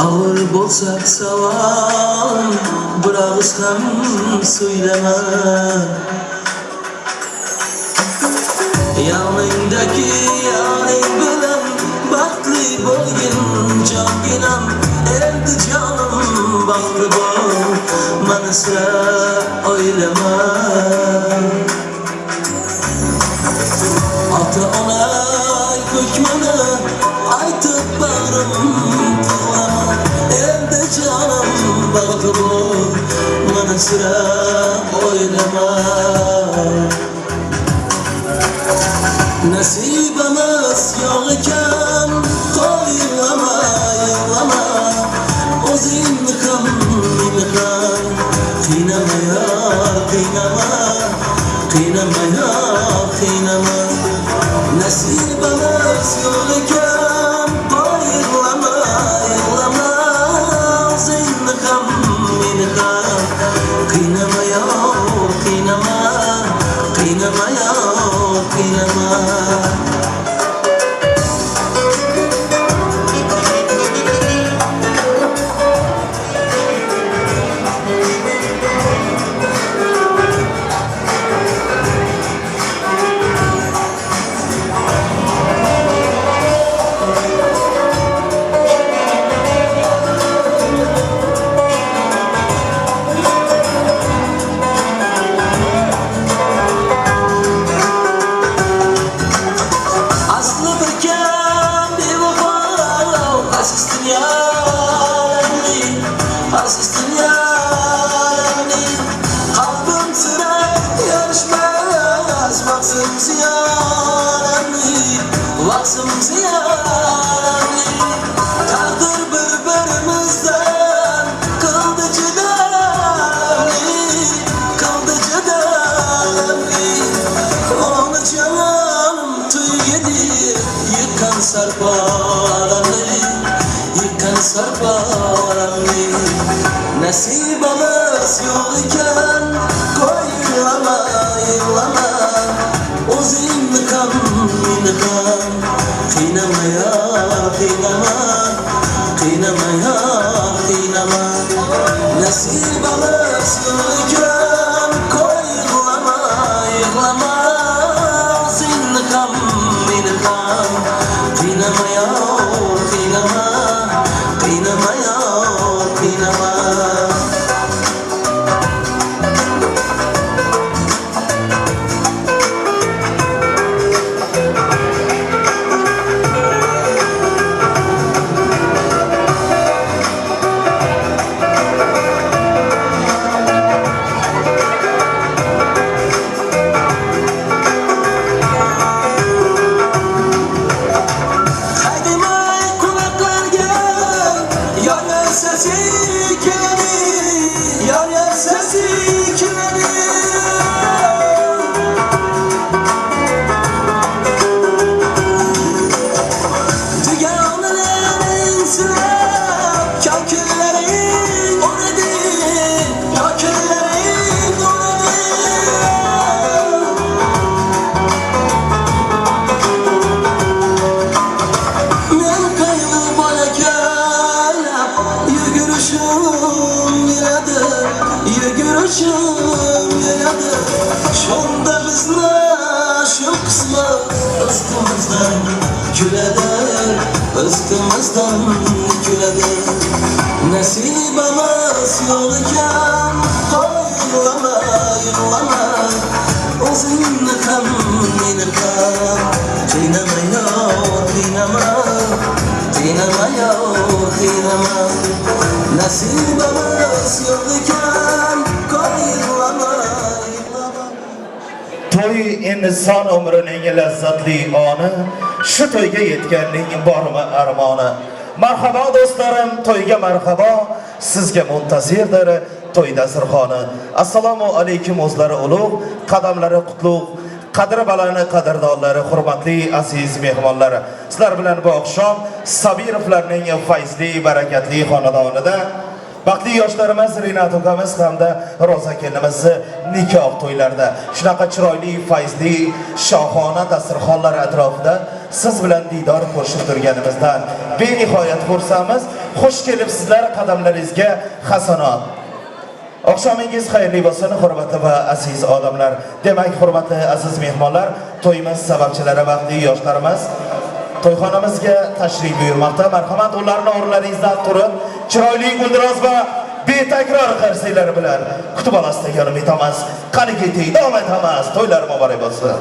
Ağır bolsak savam Bırağız ham söyleme Yanındaki yarim bilen Baktli bolgin canginam Erdi canım baktı bol Bana sıra oylama Ata onay kökmeni Aytıp bağrım tıklama Elde canım baktı bol Bana sıra oylama Nasibimiz yok iken Koylama, yıllama O'zingni ham, meni ham Qiynama ya, qiynama Qiynama ya, qiynama Nasibimiz yok iken Koylama, yıllama O'zingni ham, meni ham Qiynama ya, qiynama Qiynama ya, qiynama Vaksım ziyarani Takdir birbirimizden Kıldı cidani Kıldı cidani Onu canım tüy yedi Yıkan sarparani Yıkan sarparani Nasibimiz yok iken Koylama, yıllama O'zingni ham, meni ham Qiynama ya, qiynama Qiynama ya, qiynama Nasibimiz yok ekan Koylama, yig'lama O'zingni ham, meni ham Qiynama ya, qiynama Qiynama ya, qiynama Şonda bizni şu kısmet Üstümüzden güledi Üstümüzden güledi Nasibimiz yok iken Koylama, yıllama O'zingni ham, meni ham Qiynama ya, qiynama Qiynama ya, qiynama Nasibimiz yok iken Koylama To'y inson umrining lazzatli oni Shu to'yga yetganning bormi armoni Marhaba do'stlarim, to'yga marhaba Sizga muntazirdir to'y dasturxoni Assalomu alaykum o'zlari ulug' qadamlari qutlug' qadri balani qadrdonlari hurmatli aziz mehmonlar Sizlar bilan bu oqshom Sabirovlarning fayzli barakatli xonadonida Baxtli yoshlarimiz Rinat ukamiz hamda Roza kelinimiz nikoh to'ylarida shunaqa chiroyli, fayzli, shohona dasturxonlar atrofida siz bilan diydor ko'rishib turganimizdan benihoyat xursandmiz. Xush kelibsizlar, qadamlaringizga hasanot. Oqshomingiz xayrli bo'lsin, hurmatli va aziz odamlar. Demak, hurmatli aziz mehmonlar, to'yimiz sababchilari vaqtli yoshlarimiz to'yxonamizga tashrif buyurmoqda. Marhamat, ularni o'rnlaringizdan turib, chiroyli guldiroz va betakror qarsiylar bilan kutib olasiz degan umidamiz. Qani keting, davom etamiz. To'ylar muborak bo'lsin.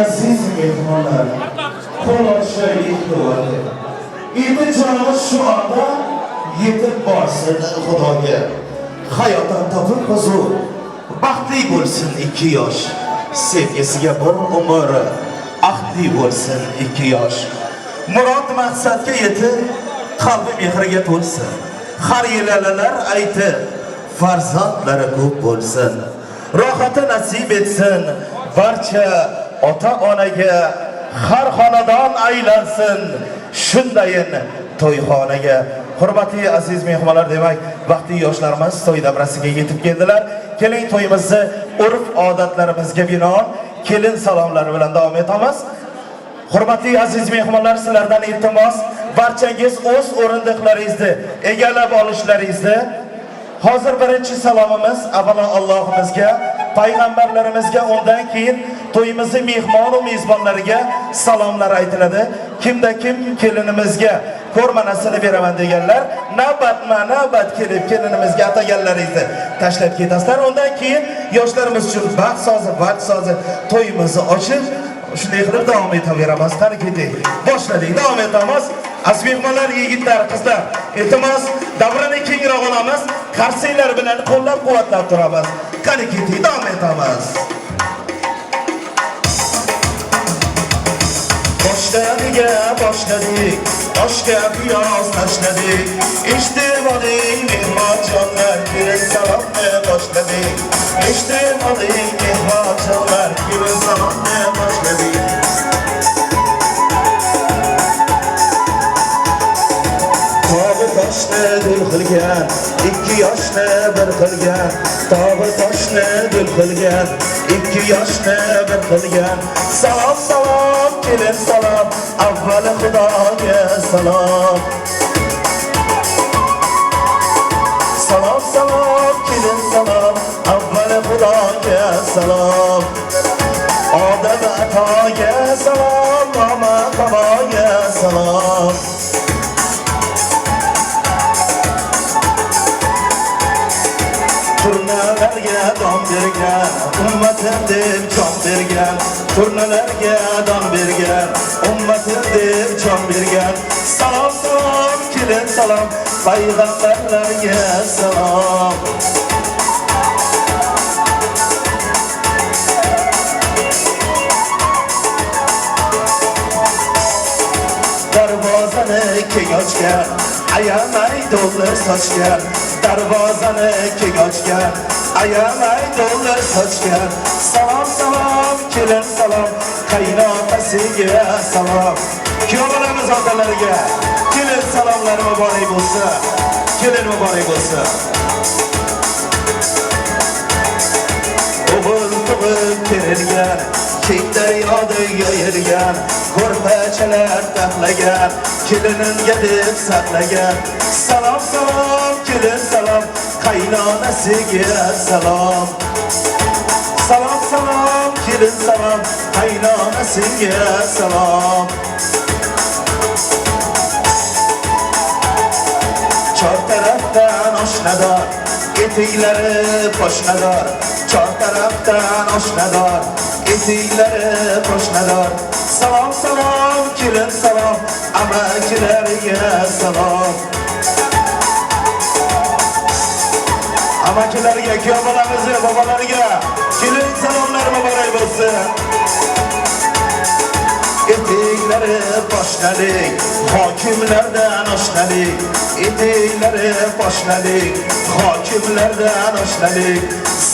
Aziz mehmonlar, qo'l ochishaylik duoga. Iltijomiz shu anda yetib borsin Xudoga. Hayotdan topib huzur, baxtli bo'lsin ikki yosh. Sevgisiga bir umr, ahdli bo'lsin ikki yosh. Murod maqsadga yetib, qalbi mehriga to'lsin. Har yillar aytib, farzandlari ko'p bo'lsin. Rohati nasib etsin barcha ota-onaga, har xonadon aylansin shundayin to'yxonaga. Hurmatli aziz mehmonlar, demak, vaqtli yoshlarimiz to'y davrasiga yetib keldilar. Keling, to'yimizni urf-odatlarimizga binoan kelin salomlari bilan davom etamiz. Hurmatli aziz mehmonlar, sizlardan iltimos, barchangiz o'z o'rindiqlaringizni egallab olishlaringizni. Hozir birinchi salomimiz avvalo Allohimizga, payg'ambarlarimizga, undan keyin to'yimizni mehmon va mezbonlariga salomlar aytiladi. Kimda kim kelinimizga ko'rmanasini beraman deganlar, navbat kelib kelinimizga ataganlaringizni tashlab ketasizlar. Undan keyin yoshlarimiz uchun baxt sozi, vaqt sozi to'yimizni ochib, shunday qilib davom etaveramiz. Qani keting. Boshladik, davom etamiz. Aziz mehmonlar, yigitlar, qizlar, iltimos, davrini kengroq olamiz. Qarsiylar bilan qo'llab-quvvatlab turamiz. qani davom etamiz. Başladık, aşka piyoz tashladik. İçtimadik mehmonjonlar, kelin salomni boshladik. İçtimadik mehmonjonlar, kelin salomni boshladik. Tog'i toshni dul qilgan, ikki yoshni bir qilgan. Tog'i toshni dul qilgan, ikki yoshni bir qilgan. Salom salom, kelin salom, avval Xudoga salom. Salom salom, kelin salom, avval Xudoga salom. Odam atoga salom, mama qaboga salom. Turnalarga don bergan, ummatim deb jon bergan. Turnalarga don bergan, ummatim deb jon bergan. Salom salom, kelin salom, payg'ambarlarga salom. Darvozani keng ochgan, ayamay dollar sochgan. Darvozani keng ochgan, ayamay dollar sochgan. Salom salom, kelin salom, qaynotasiga salom. Kuyovlarimiz otalariga kelin salomlar muborak bo'lsin. Kelin muborak bo'lsin. O'g'il tug'ib kerilgan, keng daryoda yoyilgan, ko'rpachalar taxlagan, kelinimga deb saqlagan. Salom salom, kelin salom, qaynonasiga salom. Salom salom, kelin salom, qaynonasiga salom. Chor tarafdan oshnador, etiklari poshnador. Chor tarafdan oshnador, etiklari poshnador. Salom salom, kelin salom, amakilarga salom. Amakilarga, kuyovlarimizni, bobolarga kelin salomlar muborak bo'lsin. Etiklari poshnalik, hokimlardan oshnalik. Etiklari poshnalik, hokimlardan oshnalik.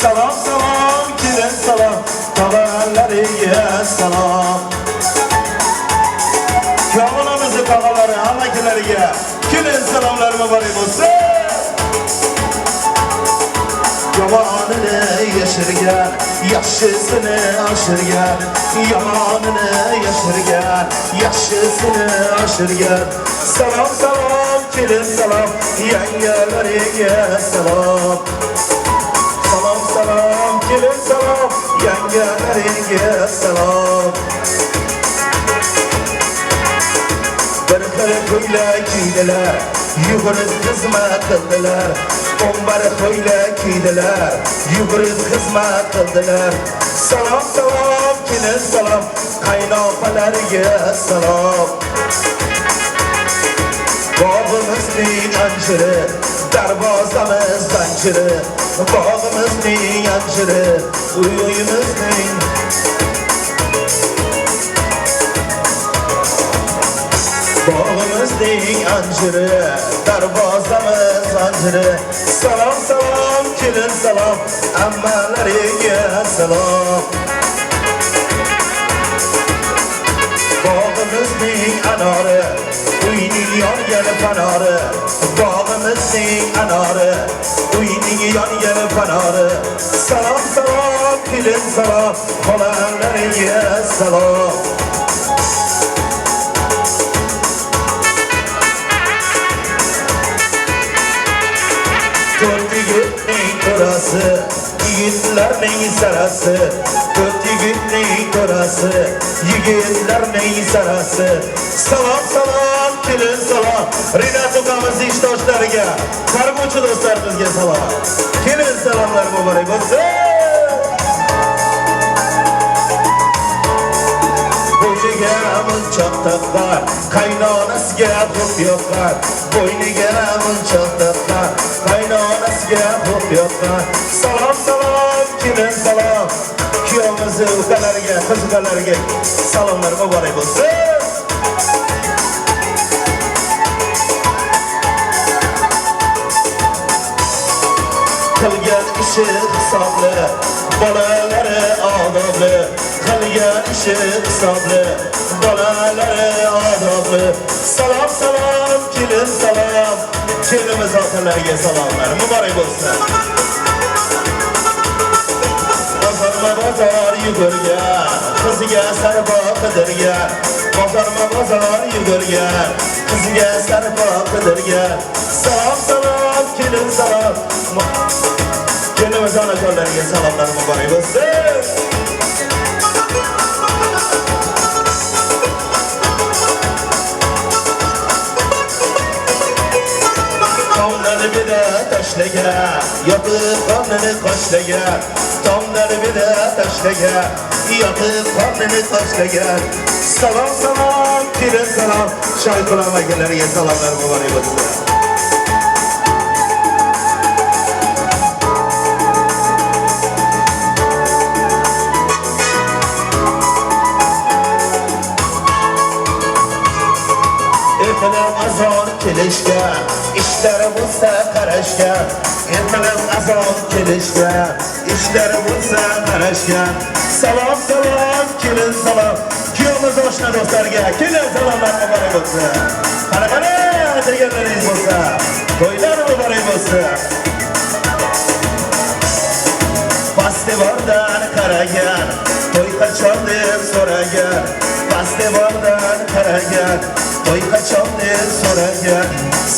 Salom salom, kelin salom, tog'alariga salom. Kuyovlarimizni, tog'alari, amakilarga kelin salomlar muborak bo'lsin. Yamanını yaşırgan, yaşısını aşırgan. Yamanını yaşırgan, yaşısını aşırgan. Salam salam, kelin salam, yengeleriga salam. Salam salam, kelin salam, yengeleriga salam. Bir ko'ylak kiydilar, yugurib xizmat qildilar. Bombar ko'ylak kiydilar, yugurib xizmat qildilar. Salom salom, kelin salom, qaynopalarga salom. Bog'imizning anjiri, darvozamiz zanjiri. Bog'imizning anjiri, uyimizning Bog'imizning anjiri, darvozamiz zanjiri. Salom salom, kelin salom, ammalariga salom. Bog'imizning anori, uyning yongan fanori. Bog'imizning anori, uyning yongan fanori. Salom salom, kelin salom, xolalariga salom. To'rt yigitning to'rasi, yigitlarning sarasi. To'rt yigitning to'rasi, yigitlarning sarasi. Salom salom, kelin salom, Rinat ukamizning ishtoshlariga, qarg'uvchi do'stlarimizga salom. Kelin salomlar muborak bo'lsin. Bo'shiga munchoq taqqan, qaynonasiga to'p yoqqan. bo'yniga munchoq taqqan, qaynonasiga xo'p yoqqan. Salom salom kelin salom, kuyovimizni ukalariga, qiz ukalariga salomlar muborak bo'lsin. Qilgan ishi hisobli, bolalari odobli. Qilgan ishi hisobli, bolalari odobli. Salom salom kelin salom, kelimiz otalariga salomlar muborak bo'lsin. Bozor yugurgan, qiziga sarpo qidirgan. Bozor yugurgan, qiziga sarpo qidirgan. Salom salom kelin salom, kelimiz onajonlarga salomlar muborak bo'lsin. Tomlari beda tashlagan, yotib qornini qoshlagan. Tomlari beda tashlagan, yotib qornini qoshlagan. Salom salom kelin salom, Shayxulom akalariga salomlar muborak bo'lsin. Ertalab azon kelishgan, ishlari bo'lsa qarashgan. Ertalab azon kelishgan, ishlari bo'lsa qarashgan. Salom salom kelin salom, kuyovimiz oshna do'stlarga kelin salomlar muborak bo'lsin. Qani deganlaringiz bo'lsa, to'ylar muborak bo'lsin. Festivaldan qaragan, to'y qachon deb so'ragan. Festivaldan qaragan, to'y qachon deb so'ragan.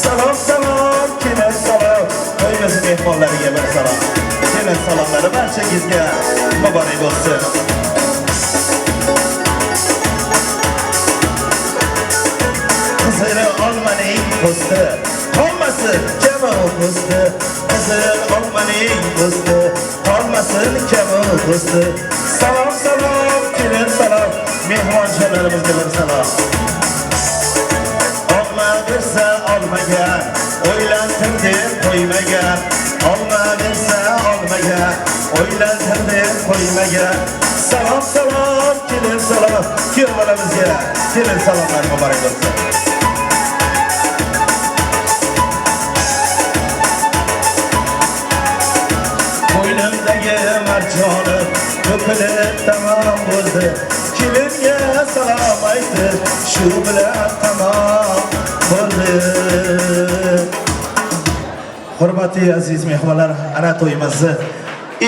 Salom salom kelin salom, to'yimiz mehmonlariga bir salom. Kelin salomlari barchangizga muborak bo'lsin. Qizil olmaning po'sti, qolmasin kami po'sti. Qizil olmaning po'sti, qolmasin kami po'sti. Salom salom kelin salom, mehmonxonalarimizga bir salom. Olma bersa olmagan, o'ylantir deb qo'ymagan. Olma bersa olmagan, o'ylantir deb qo'ymagan. Salom salom kelin salom, kuyovlarimizga kelin salomlar muborak bo'lsin. Qo'ynimdagi marjonim to'kilib tamom bo'ldi. Kelinga salom aytdi, shu bilan tamom bo'ldi. Hurmatli aziz mehmonlar, ana to'yimizni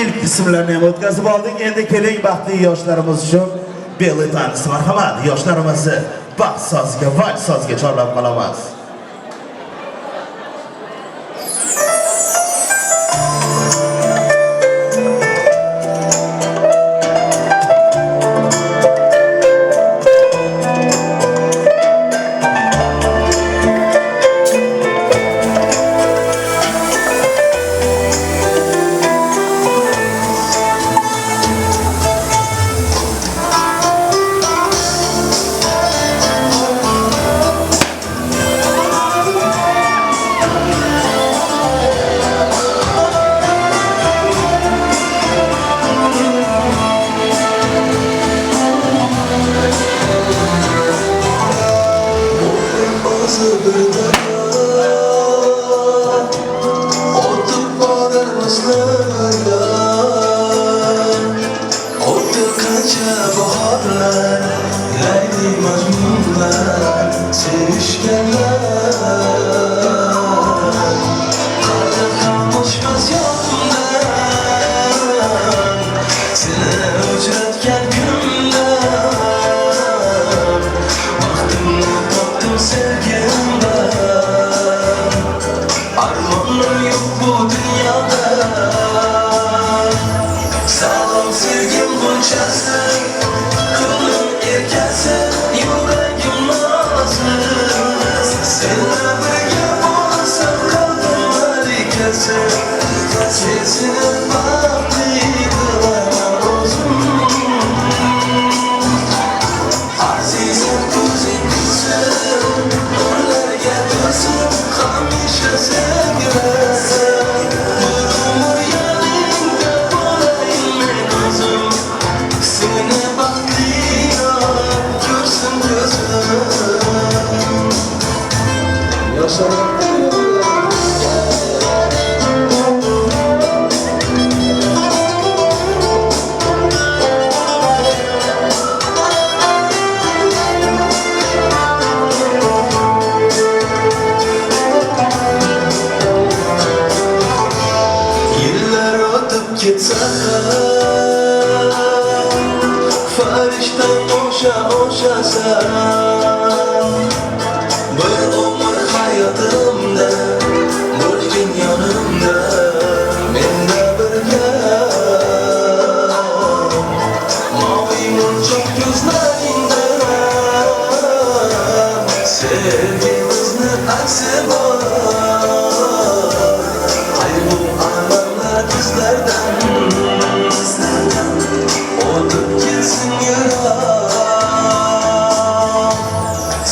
ilk qismlarini ham o'tkazib oldik. Endi keling baxtli yoshlarimiz uchun beli tanisi marhamat, yoshlarimizni baxt soziga, vals soziga chorlab qolamiz. Azizim kuzim kızım, onlarga do'stim qilishdan o'shasan. Bir umr hayotimda bo'lgin yonimda, menda birga. Moviy munchoq ko'zlaringda sevgimizni aksi bor. Qayg'u amallar bizlardan o'tib ketsin yiroq.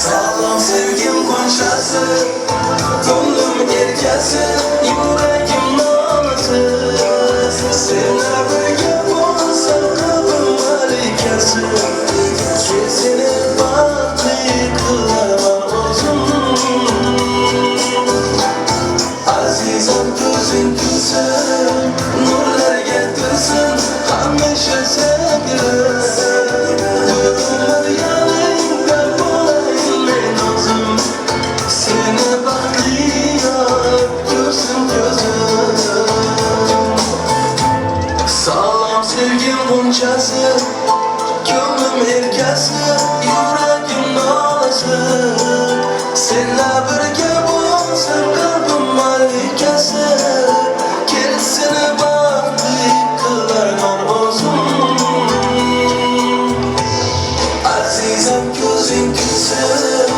Sog'lom sevgim qo'nshasi, ko'nglim erkasi, yuragim nolasi. Senlar birga bo'lsa qalbim malikasi. Seni baxtli qilaman o'zim. Azizam ko'zing kulsin, nurlarga to'lsin, hamisha sevgilim. Bir umr yoningda bo'layin men o'zim. Seni baxtli ko'rsin ko'zim. Sog'lom sevgim bunchasi, ko'nglim erkasi, yuragim nolasi. Senlar birga bo'lsa qalbim malikasi. Kel seni baxtli qilaman o'zim. Azizam ko'zing kulsin,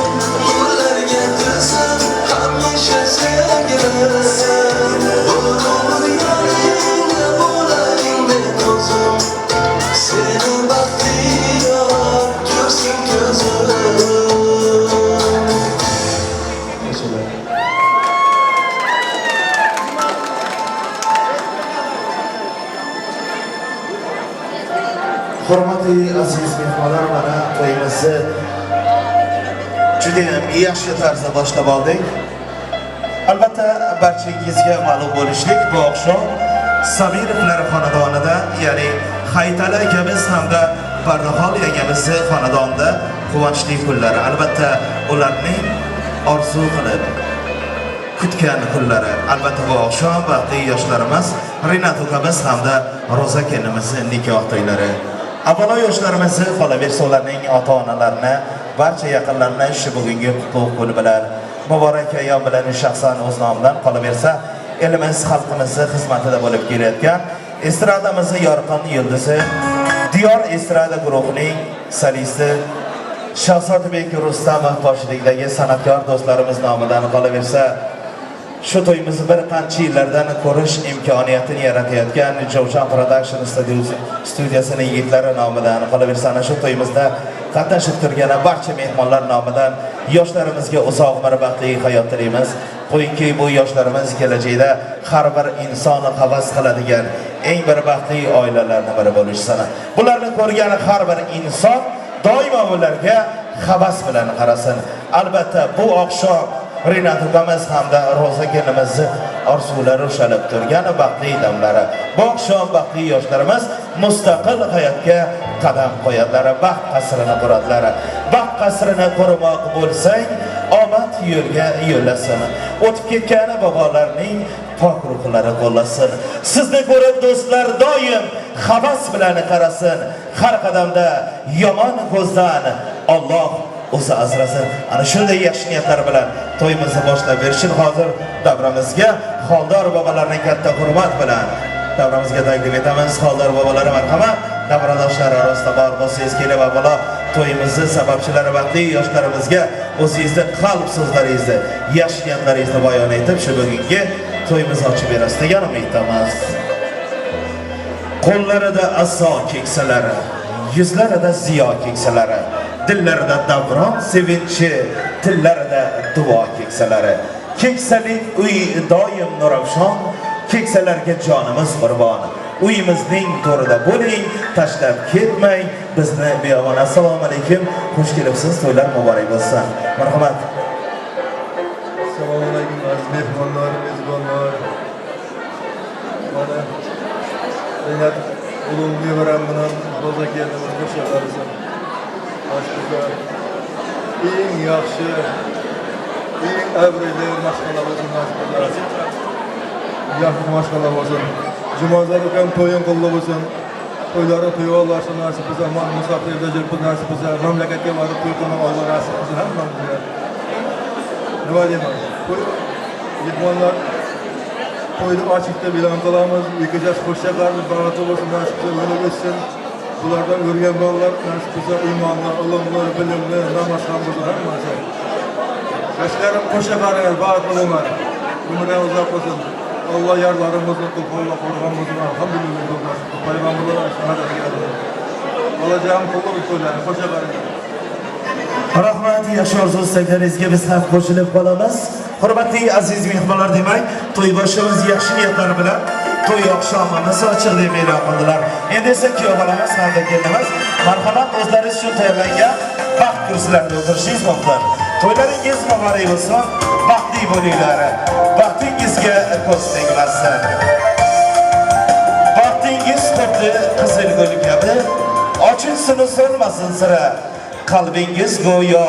nurlarga to'lsin, hamisha sevgilim. Bir umr yoningda bo'layin men o'zim. Seni baxtli ko'rsin ko'zim. Hurmatli aziz mehmonlar, mana to'yimizni juda ham yaxshi tarzda boshlab oldik. Albatta barchangizga ma'lum bo'lishlik, bu oqshom Samirovlar xonadonida, ya'ni Hayitali akamiz hamda Bardaxon yangamizni xonadonida quvonchli kunlari. Albatta ularning orzu qilib kutgan kunlari. Albatta bu oqshom baxtli yoshlarimiz Rinat ukamiz hamda Roza kelinimizning nikoh to'ylari. Avvalo yoshlarimizni, qolaversa ularning ota-onalarini, barcha yaqinlarini shu bugungi qutlug' kun bilan, muborak ayyom bilan shaxsan o'z nomidan, qolaversa elimiz, xalqimizning xizmatida bo'lib kelayotgan estradamizning yorqin yulduzi, Diyor estrada guruhining solisti Shahzodbek Rustamov boshchiligidagi san'atkor do'stlarimiz nomidan, qolaversa shu to'yimizni bir qancha yillardan ko'rish imkoniyatini yaratayotgan Jovshan Production studiyasining yigitlari nomidan, qolaversa ana shu to'yimizda qatnashib turgan barcha mehmonlar nomidan yoshlarimizga uzoq bir baxtli hayot tilaymiz. Qo'yingki, bu yoshlarimiz kelajakda har bir inson havas qiladigan eng bir baxtli oilalarning biri bo'lishsin. Bularni ko'rgan har bir inson doimo ularga havas bilan qarasin. Albatta bu oqshom Rinat ukamiz hamda Roza kelinimizni orzulari ushalib turgan baxtli damlari. Bu oqshom baxtli yoshlarimiz mustaqil hayotga qadam qo'yadilar, baxt qasrini quradilar. Baxt qasrini qurmoq bo'lsang, omad yo'lga yo'llasin. O'tib ketgan bobolarning pok ruhlari qo'llasin. Sizni ko'rib do'stlar doim havas bilan qarasin. Har qadamda yomon ko'zdan Alloh o'zi asrasin. Ana shunday yaxshi niyatlar bilan to'yimizni boshlab berishib, hozir davramizga Xoldor bobolarning katta hurmat bilan davramizga taklif etamiz. Xoldor bobolari marhamat, davradoshlar orasida bor bo'lsangiz kelib avvalo to'yimizni sababchilari baxtli yoshlarimizga o'zingizni qalb so'zlaringizni, yaxshi niyatlaringizni bayon etib, shu bugungi to'yimizni ochib berasiz degan umiddamiz. Qo'llarida aso keksalari, yuzlarida ziyo keksalari, dillarida davron sevinchi, tillarida duo keksalari. Keksalik uy doim nuravshon, keksalarga jonimiz qurbon. Uyimizning to'rida bo'ling, tashlab ketmang bizni beyomon. Assalomu alaykum, xush kelibsiz, to'ylar muborak bo'lsin. Marhamat. Assalomu alaykum aziz mehmonlar, mezbonlar. Mana Rinat ulug' nevaram bilan Roza kelinimiz qo'shilamiz. Aslida eng yaxshi, eng avrili mashg'ulot bo'lsin, yaxshi mashg'ulot bo'lsin. Jumozor ukam to'yin qildi bo'lsin. to'yları to'y olursa nasip bize, musafirde gelip nasip bize, memlekete varıp to'y konup Allah nasip bize, hamdolsun. Ne var diyeyim abi? To'y, yıkmanlar, toydu açıkta bilen kalamız, yıkacağız, hoşçakalın, baratı olsun, nasip bize, öyle geçsin. Bunlardan örgen bağlar, nasip bize, imanlı, ılımlı, bilimli, namaz hamdolsun, hamdolsun. Eşlerim hoşçakalın, baratlı olun. Ömrüne uzak olsun. Allah yarlarımızı, kullarla korumamızı, elhamdülillah, peygamberlere şehadet geldi. Alacağım kullu bütünler, hoşçakalın. Rahmat, yaxshi orzu istaklaringizga biz ham qo'shilib qolamiz. Hurmatli aziz mehmonlar, demak, to'y boshimiz yaxshi niyatlar bilan to'y oqshomimiz ochiq deb e'lon qildilar. Endi esa kuyovlarimiz hamda kelinimiz marhamat o'zlaringiz uchun tayyorlangan baxt kursilarida o'tirishingiz mumkin. To'ylaringiz muborak bo'lsin, baxtli bo'linglar. Baxtingizga ko'z tegmasin. Baxtingiz xuddi qizil gul kabi ochilsin, so'nmasin sira. Qalbingiz go'yo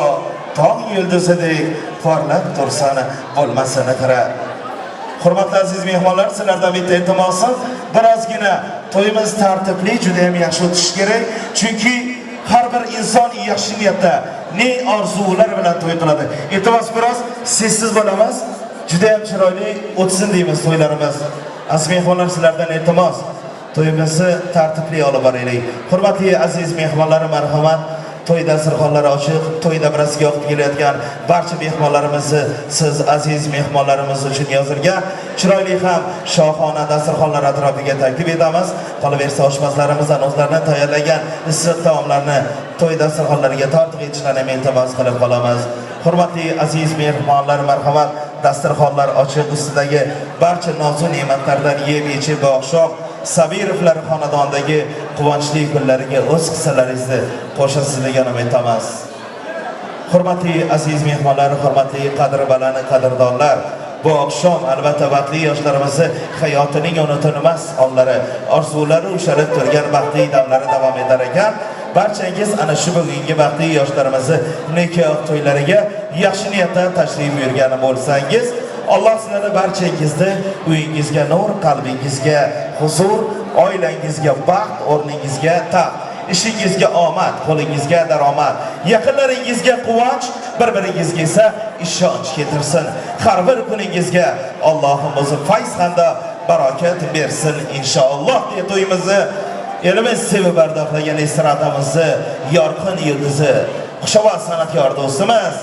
tong yulduzidek porlab tursin, bo'lmasin xira. Hurmatli aziz mehmonlar, sizlardan bitta iltimosim, birozgina to'yimiz tartibli, juda ham yaxshi o'tishi kerak. Chunki har bir inson yaxshi niyatda, ne orzular bilan to'y qiladi. Iltimos biroz sessiz bo'lamiz. Juda ham chiroyli o'tsin deymiz to'ylarimiz. Aziz mehmonlar, sizlardan iltimos, to'yimizni tartibli olib boraylik. Hurmatli aziz mehmonlar, marhamat. To'y dasturxonlari ochiq, to'yda birozga yo'q kelayotgan barcha mehmonlarimizni siz aziz mehmonlarimiz uchun yozilgan chiroyli ham shohona dasturxonlar atrofiga taklif etamiz. Qolaversa oshpazlarimizdan o'zlaridan tayyorlagan issiq taomlarni to'y dasturxonlariga tortiq etishlarini iltimos qilib qolamiz. Hurmatli aziz mehmonlar, marhamat, dasturxonlar ochiq, ustidagi barcha nozu ne'matlardan yeb ichib bu oqshom Sabirovlar xonadonidagi quvonchli kunlariga o'z hissalaringizni qo'shasiz degan umid qilamiz. Hurmatli aziz mehmonlar, hurmatli qadri baland qadrdonlar, bu oqshom albatta baxtli yoshlarimizni hayotining unutilmas onlari, orzulari ushalib turgan baxtli damlari davom etar ekan. Barchangiz ana shu bugungi baxtli yoshlarimizni nikoh to'ylariga yaxshi niyatda tashrif buyurgan bo'lsangiz, Alloh sizlarni barchangizni uyingizga nur, qalbingizga huzur, oilangizga baxt, o'rningizga taxt, ishingizga omad, qo'lingizga daromad, yaqinlaringizga quvonch, bir-biringizga esa ishonch keltirsin. Har bir kuningizga Allohim o'zi fayz hamda barokat bersin inshaalloh deb to'yimizni elimiz sevib bardoqlagan estradamizni yorqin yulduzi, xushovoz san'atkor do'stimiz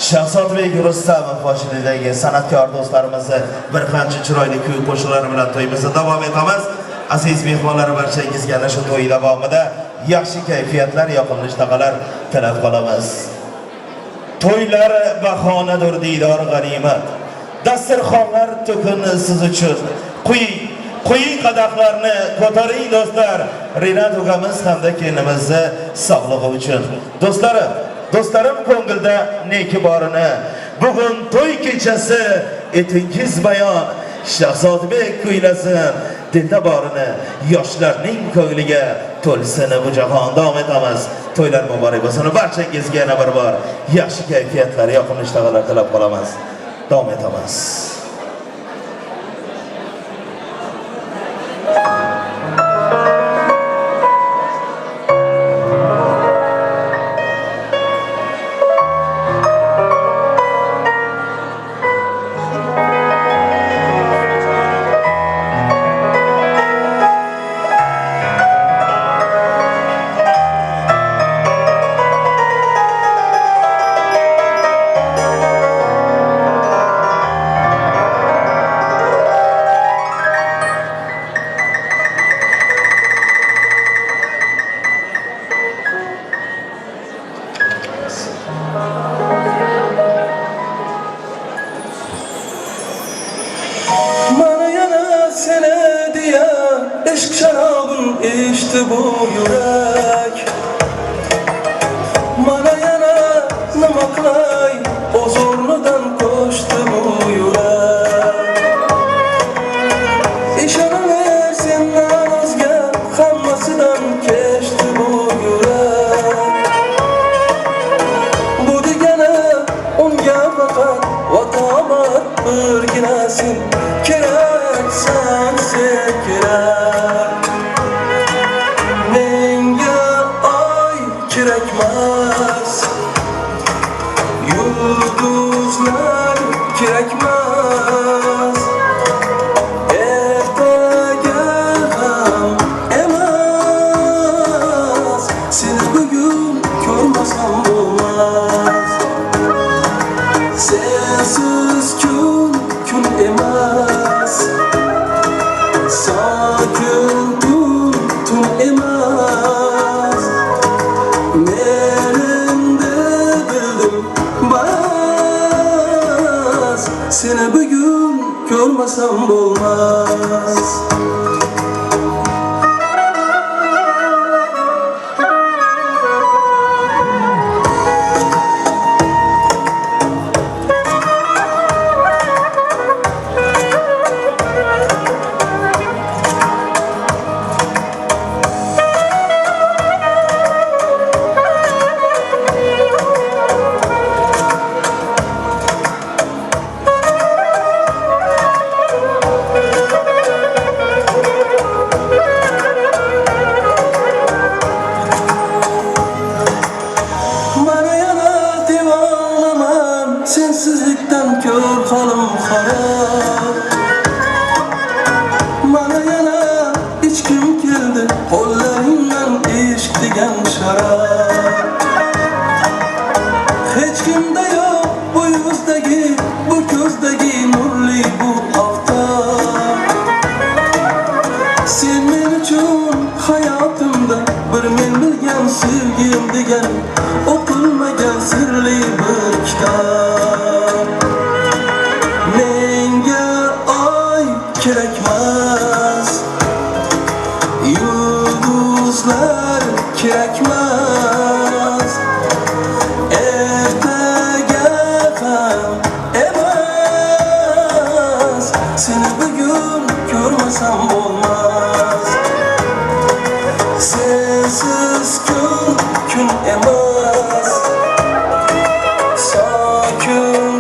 Shahzodbek Rustamov boshchiligidagi san'atkor do'stlarimizni bir qancha chiroyli kuy qo'shiqlari bilan to'yimizni davom etamiz. Aziz mehmonlar, barchangizga ana shu to'y davomida yaxshi kayfiyatlar, yoqimli ishtaqalar tilab qolamiz. To'ylar bahonadir, diydor g'animat. Dasturxonlar to'kin siz uchun. Qo'ying qadahlarni, ko'taring do'stlar. Rinat ukamiz hamda kelinimizni sog'lig'i uchun. Do'stlarim ko'ngilda neki borini, bugun to'y kechasi etingiz bayon, Shahzodbek kuylasin dilda borini, yoshlarning ko'ngliga to'lsin bu jahon. Davom etamiz. To'ylar muborak bo'lsin. Barchangizga yana bir bor yaxshi kayfiyatlar, yoqimli ishtaqalar tilab qolamiz. Davom etamiz. yulduzlar kerakmas. Ertaga ham emas, seni bugun ko'rmasam bo'lmas. Sensiz kun emas, sokin tun emas. Men endi bildim bas, seni bugun ko'rmasam bo'lmas. Sensizlikten kör halim harap. Mana yana hiç kim keldi, qo'llaringdan ishq degan sharaf. Hech kimda yo'q bu yuzdagi, bu ko'zdagi nurli bu oftob. Sen men uchun hayotimda bir men bilgan sevgim degan o'qilmagan sirli bir kitob. Menga oy kerakmas, yulduzlar kerakmas. Ertaga ham emas, seni bugun ko'rmasam bo'lmas. Sensiz kun emas, sokin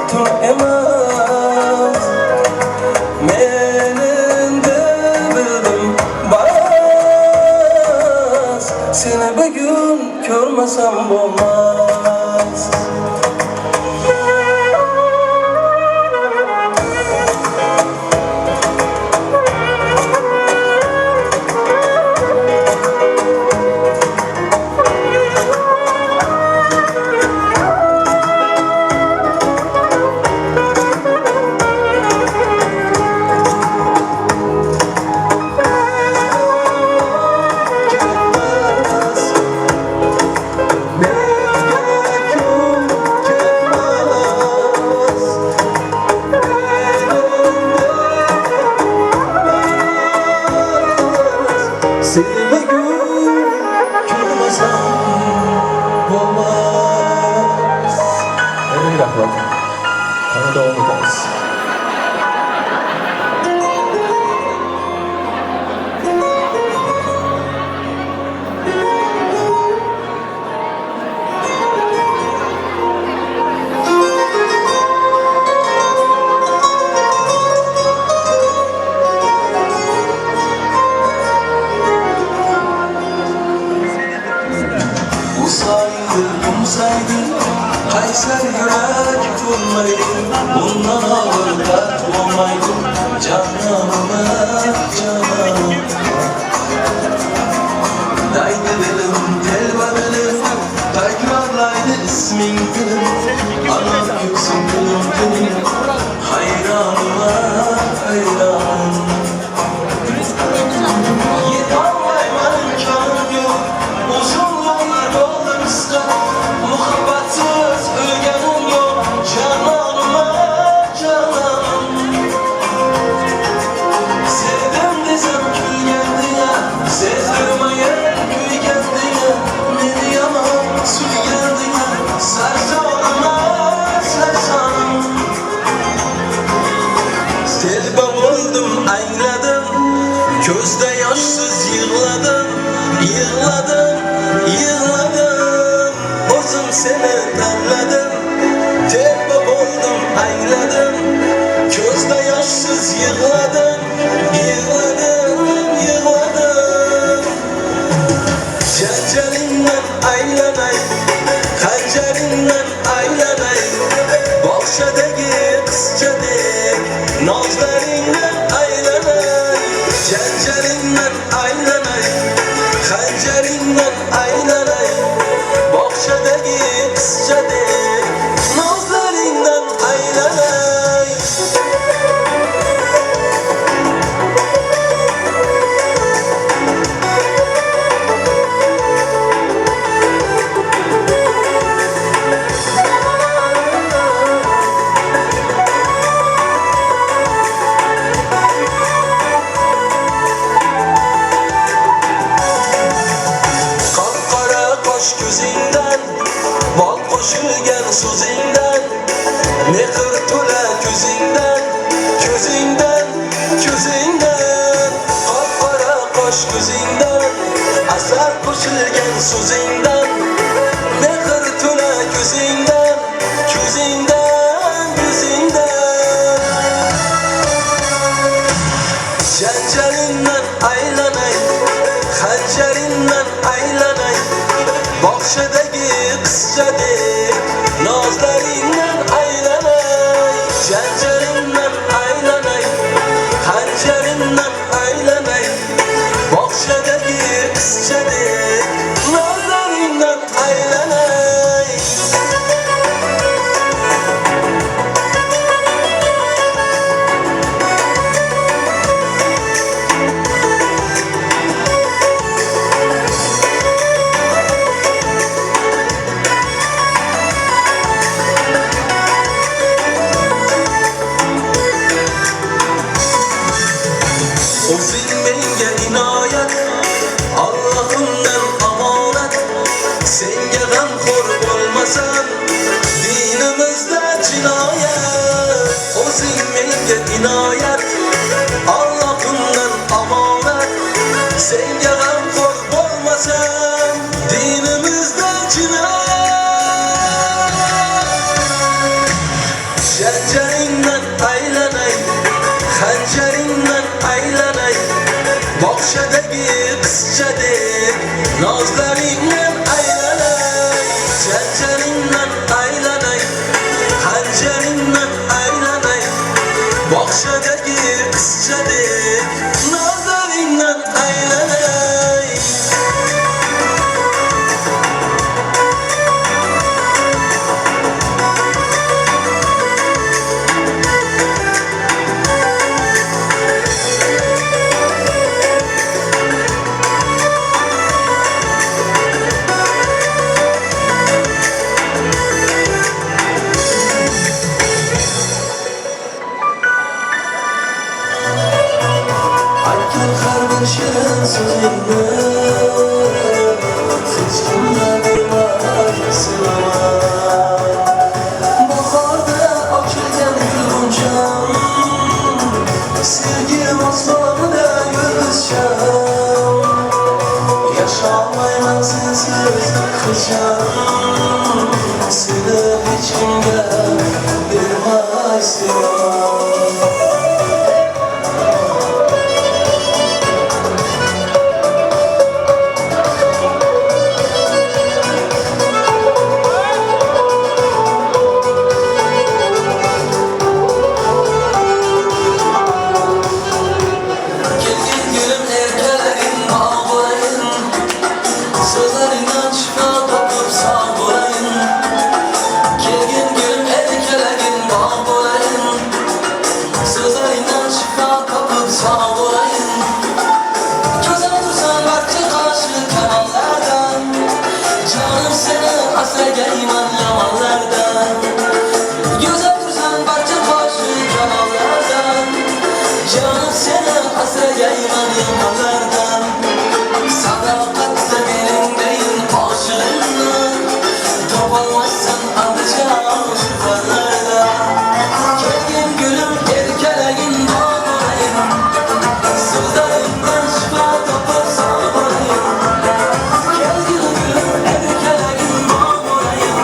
tun emas. Men endi bildim bas, seni bugun ko'rmasam bo'lmas. Seni bugün ko'rmasam bo'lmas. Endi rahmat. Qani davom etamiz. Umsaydı, Kaysar yürek tutmaydı. Bundan ağır dert olmaydı. Cananıma cananım. Daydı dilim, telva dilim. Tekrarlaydı ismin dilim. Anam yüksün dilim dilim. Hayranıma hayranım. Yıkanmayman imkanım yok. Uzun yollar doldum ıska. Muhabbatsiz ölgenim yok. Cananıma cananım. Sevdim desem külgendi ya. Sezdirmeyen kuygendi ya. Ne diyemem sülgendi ya. Sersanıma sersanım. Telbam oldum angladım. Gözde yaşsız yığladım. Yığladım, yığladım. O'zim seni tanladim. Telbab oldum angladim. Ko'zda yoshsiz yig'ladim. Yig'ladim, yig'ladim. Janjalingdan aylanay, qanjaringdan aylanay. bohşadagi qizchadek nozlaringdan aylanay, janjalingdan aylanay, xanjaringdan aylanay, bohşadagi qizchadek nozlaringdan aylanay. Ko'zingdan bol qo'shilgan so'zingdan mehr to'la ko'zingdan ko'zingdan ko'zingdan qora qosh ko'zingdan asar qo'shilgan so'zingdan mehr to'la ko'zingdan ko'zingdan ko'zingdan janjalingdan aylanay, xanjaringdan aylanay, bohşadagi qizchadek nozlaringdan aylanay, janjalingdan aylanay, xanjaringdan aylanay, bohşadagi qizchadek nozlaringdan aylanay. O'zing menga inoyat, Allohimdan omonat, senga g'amxo'r bo'lmasam dinimizda jinoyat. O'zing menga inoyat, Allohimdan omonat, senga g'amxo'r bo'lmasam dinimizda jinoyat. Janjalingdan aylanay, xanjaringdan aylanay, bohşadagi qizchadek nozlaringdan aylanay, janjalingdan aylanay, xanjaringdan aylanay, bohşadagi qizchadek nozlaringdan aylanay. Aytgan har bir shirin so'zingni hech kimga bermaysiman. Bahorda ochilgan gulguncham, sevgim osmonida yulduzcham, yasholmayman sensiz hecham, seni hech kimga bermaysiman. Sözlerinden şifa tapıp sağ olayım. Kelgin gülüm erkelegin bağ olayım. Sözlerinden şifa tapıp sağ olayım. Göze dursan barça karşı kanallardan, canım seni asragayman yamanlardan. Göze dursan barça karşı kanallardan, canım seni asragayman yamanlardan. Sadakatle birindeyim aşığınla, topalmazsan alacağım şufalarda. Kelgin gülüm erkelegin bağ olayım, sözlerinden şifa tapıp sağ olayım. Kelgin gülüm erkelegin bağ olayım,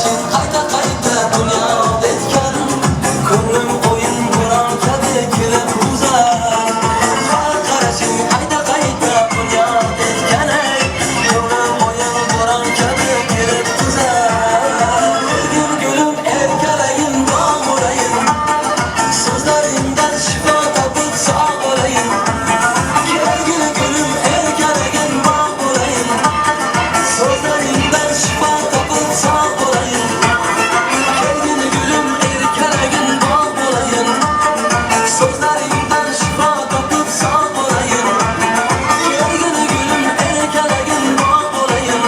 qarashing qayta qayta dunyod etgan ko'nglim o'yin quran kabi kelib uzar har qarashing qayta qayta dunyod etgan ko'nglim o'yin quran kabi kelib uzar gulgulum erkalagin dong urayin so'zlaringdan shifo topib sog' bo'layin gulgulum erkalagin dong urayin so'zlaringdan shifo topib sog' bo'layin kelgin gulum erkalagin dong bo'layin so'zlaringdan shifo topib sog' bo'layin kelgin gulum erkalagin dong bo'layin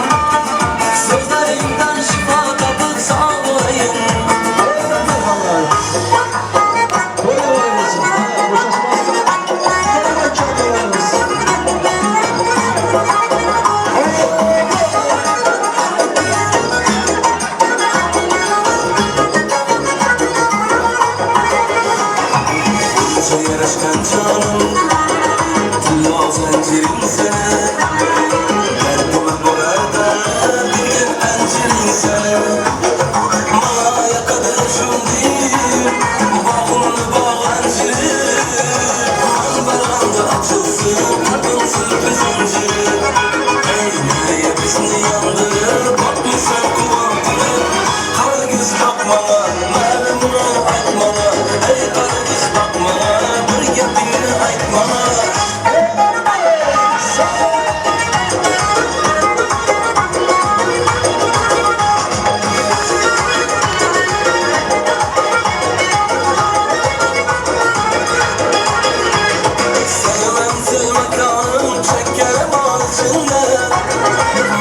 so'zlaringdan shifo topib sog' bo'layin yarashgan jonim tillo zanjiring seni dardima bo'larda bilgin anjiring seni mana yoqadi shunday bog'imni bog' anjiri man baranda ochilsin qalbim silpi zanjiri ey nega bizni yondirib boqmisan quvontirib qargiz boqmana ma'lumini aytmana ey qargiz boqmana bir gapingni aytmana seni manzil makonim chakkarim olishingda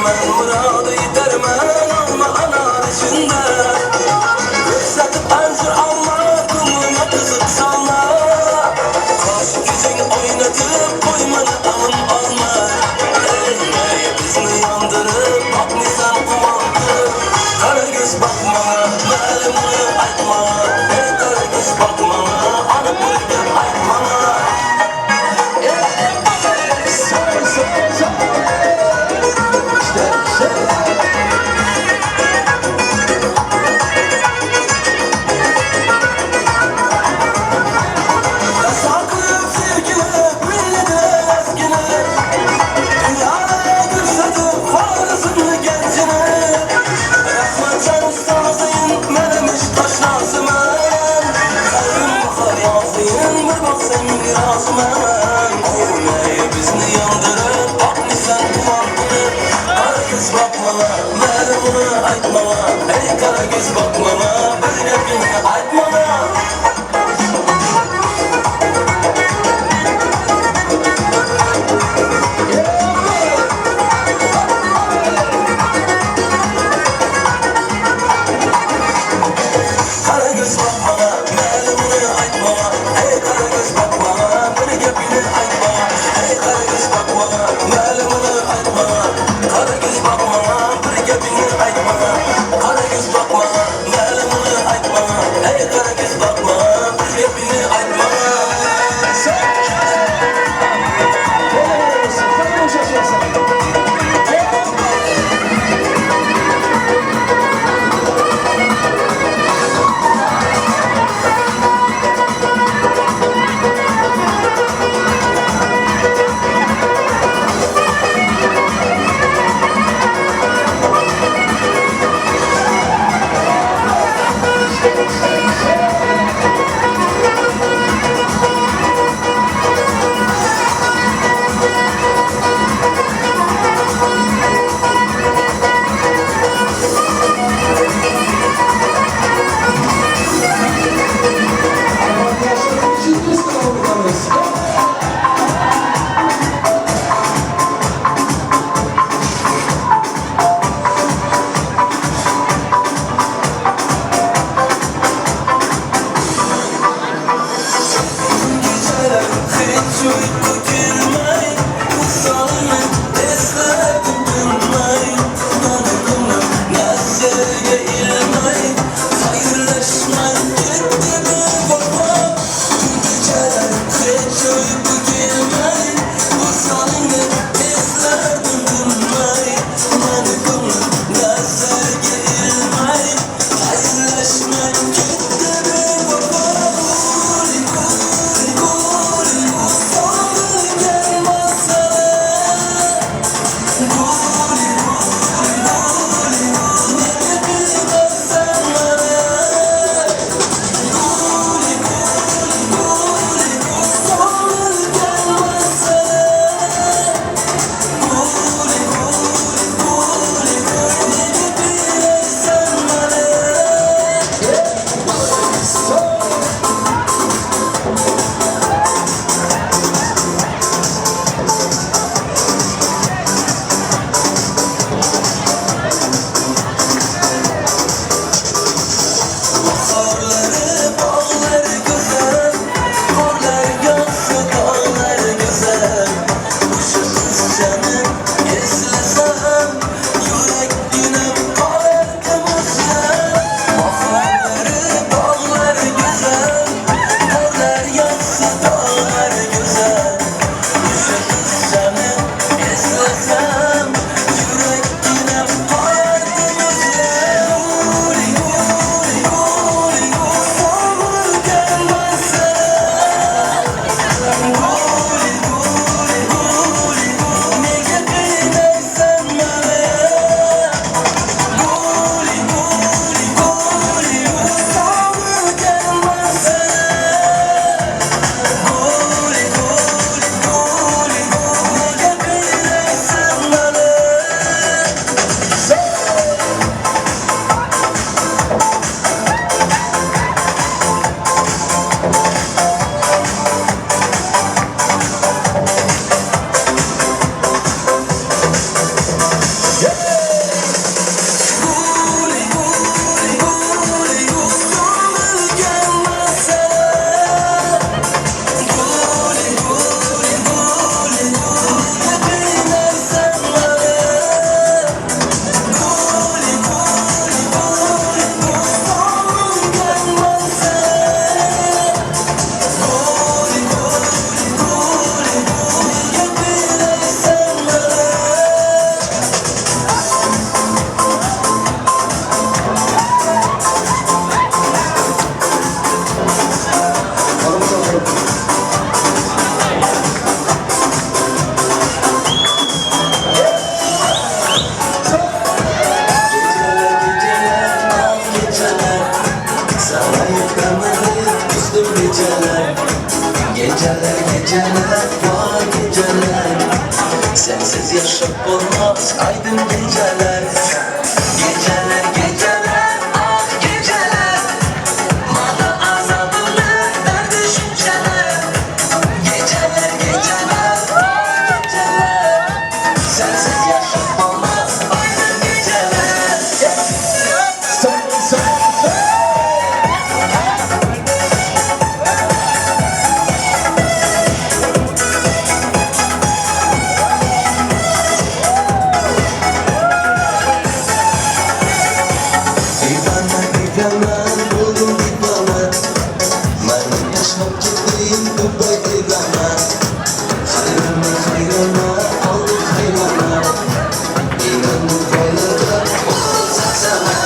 man murod yetarman olma anar ishingda ko'rsatib anjir olma ko'nglimga qiziq solma qosh ko'zing o'ynatib qo'ymani alim olma ey nega bizni yondirib boqmisan quvontirib qarag'iz boqmana ma'lumini aytmana ey qarag'iz boqmana aniq bir gap aytmana Sakın sevgili, milleti eskini dünyaya gösterdim farzını gencini Rahmetcan ustazıyım, menemiş taşnazımın Kalbim bakar yazıyım, bir bak sen mirazımın Oynayı bizni yandırıp, bakmışsan kumandırıp Kara göz bakmana, merhumunu aytmana Ey kara göz bakmana, bir gapini aytmana Karagöz bakmana, ma'lumini aytmana Ey karagöz bakmana, bir gapini aytmana Ey karagöz bakmana, ma'lumini aytmana Karagöz bakmana, bir gapini aytmana Karagöz bakmana, ma'lumini aytmana Ey karagöz bakmana geceler Geceler geceler var geceler Sensiz yaşap olmaz aydın geceler Geceler geceler ah geceler Mada azabını der düşünceler Geceler geceler ah geceler Sensiz yaşap olmaz aydın geceler Divana buldum divana Ben yaşmak gittiğim Dubai divana Hayrana aldık hayrana İnandım koylarda olursak sana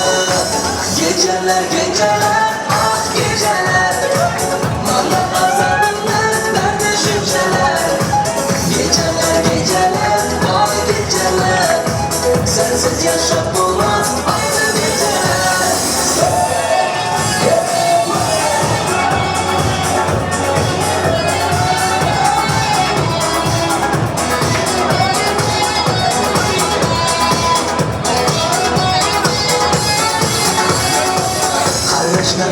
Geceler geceler ah geceler Malla azabını der düşünceler Geceler geceler ah geceler Sensiz yaşap olmaz aynı geceler Kardeşler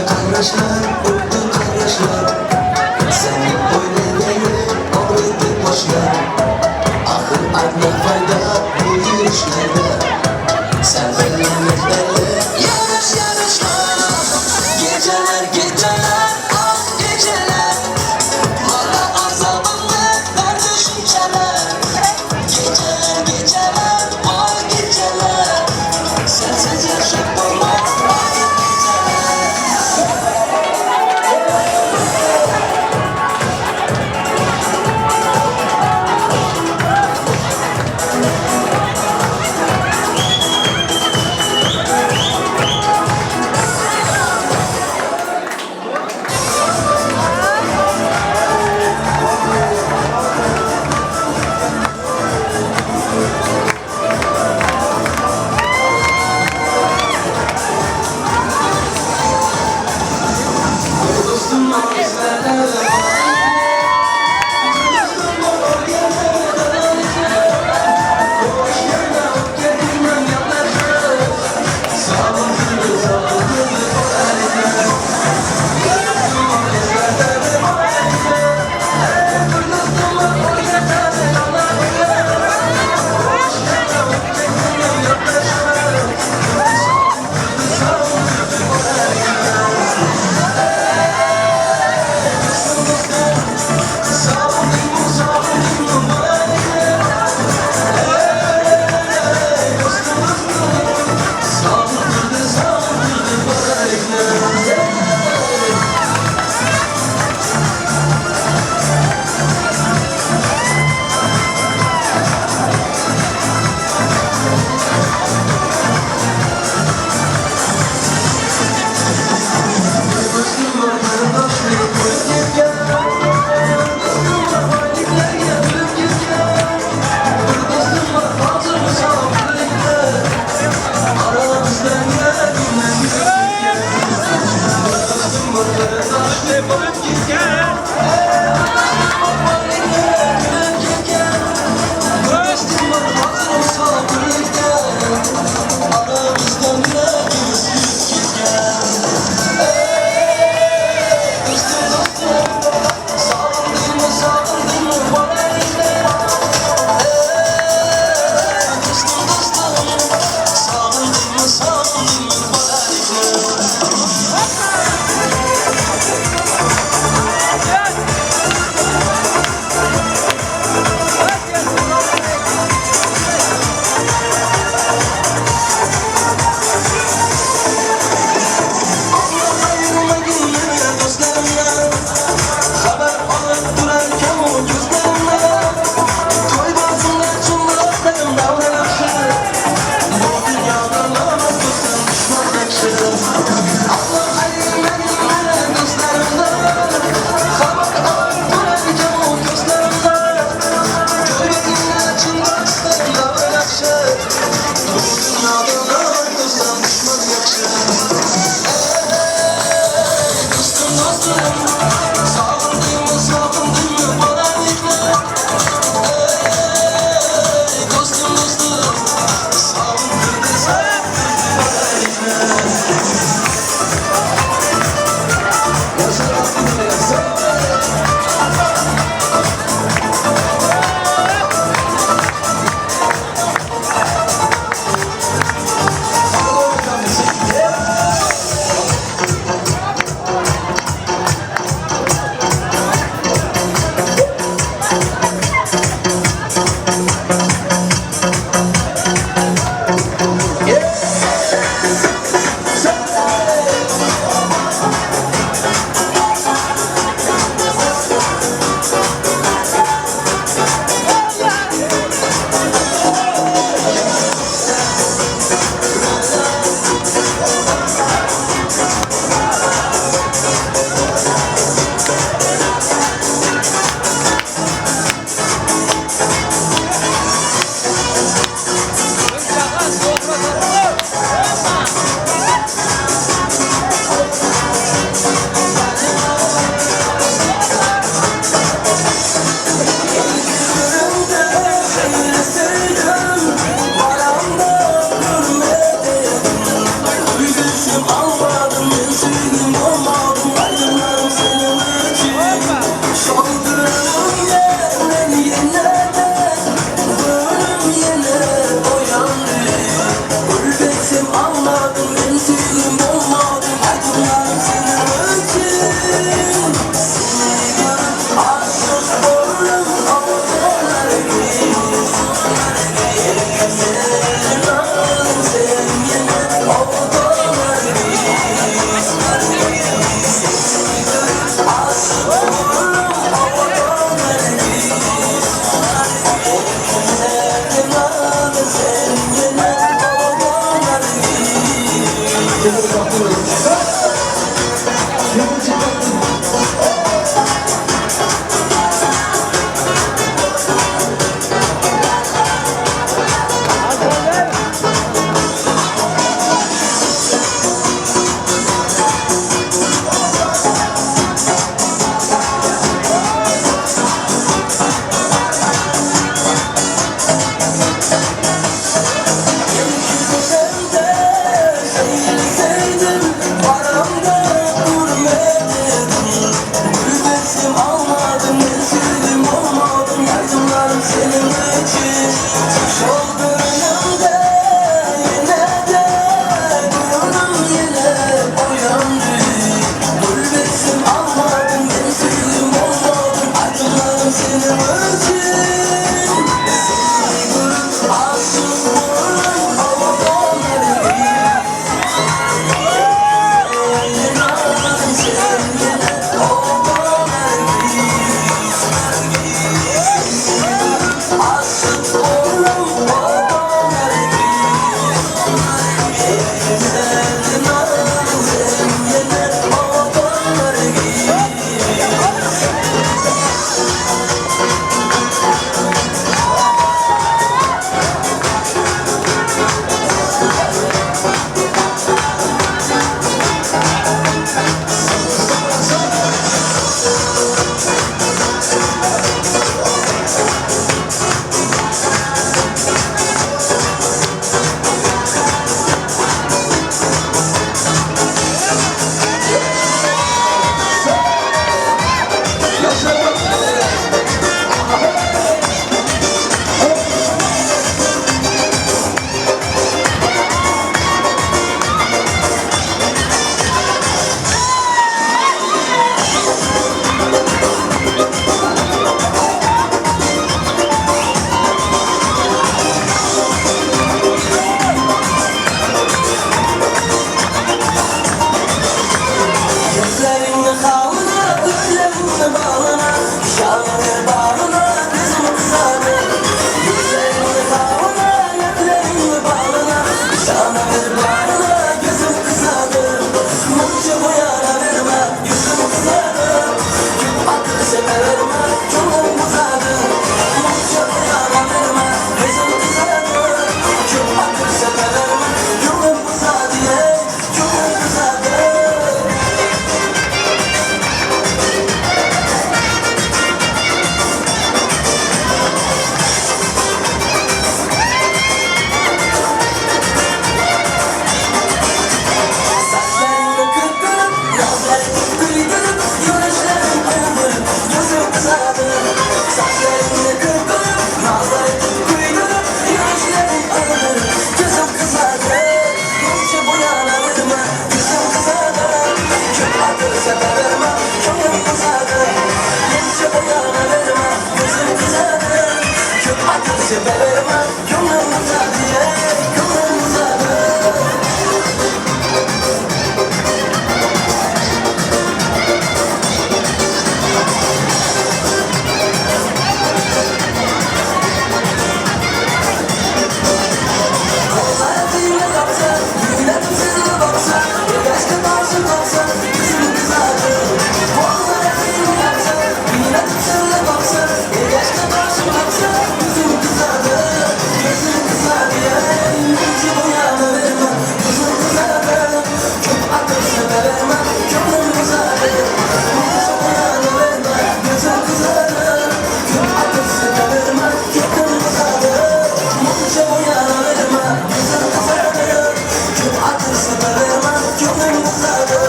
ko'nglim buzadi.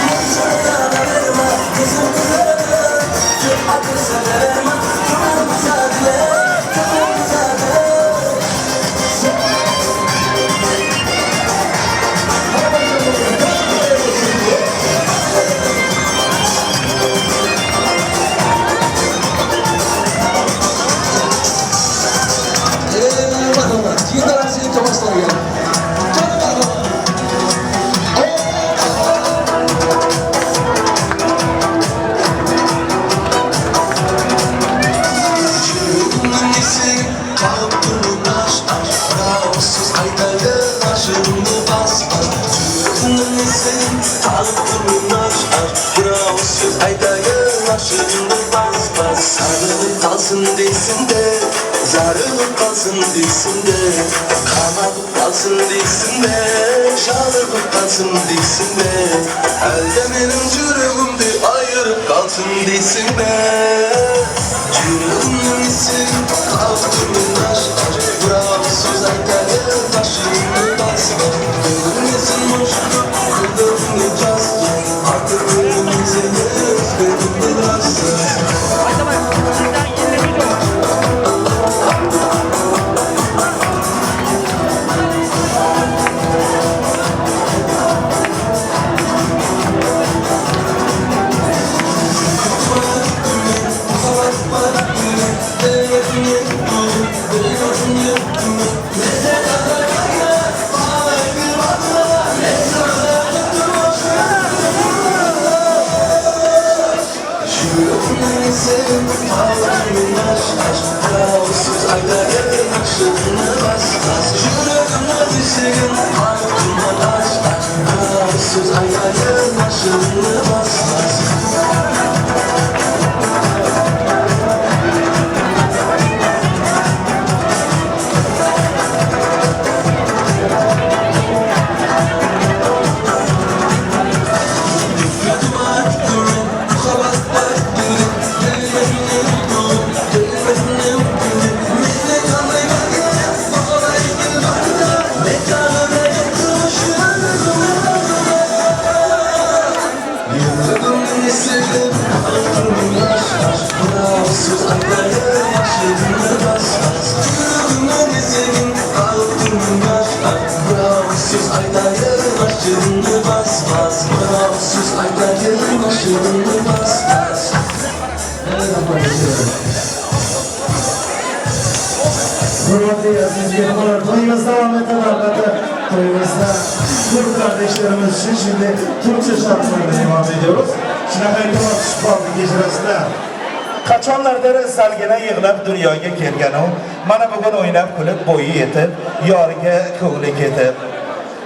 Mo'jizada berma, ko'zim buzadi. Ko'p atirsa berma, ko'nglim buzadi, ko'nglim buzadi. Kalsın değilsin de, zarılıp kalsın değilsin de, kanalıp kalsın değilsin de, şalıp kalsın değilsin de, elde benim cürümümdü ayırıp kalsın değilsin de, cürümün isim kalktırın aşk, bıraksız aydalı taşını basma, gönlümüzün boşluğu, kıldırını castı, artık önümüze özledim bilhassa. Toyumuz devam eden albatta toyumuzda Türk kardeşlerimiz için şimdi Türkçe şarkılarla devam ediyoruz. Şimdi hayırlı şüphalı gecirasida Kaçanlardır salgına yığılıb dunyoga kelgan u. Mana bugun o'ynab kulib bo'yi yetib, yoriga ko'ngli ketib.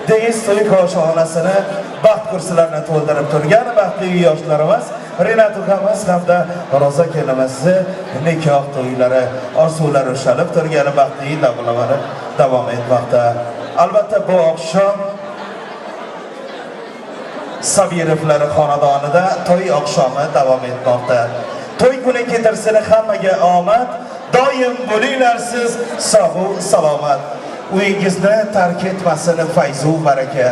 Deyiz to'y koshonasini baxt kursilarini to'ldirib turgan baxtli yoshlarimiz Renat ukamiz hamda Roza kelinimizni nikoh to'ylari, orzulari ushalib turgan baxtli damlamalari davom etmoqda. Albatta bu oqshom Sabirovlar xonadonida to'y oqshomi davom etmoqda. To'y kuni ketirsin hammaga omad, doim bo'linglar siz sog'u salomat. Uyingizni tark etmasin fayzu baraka.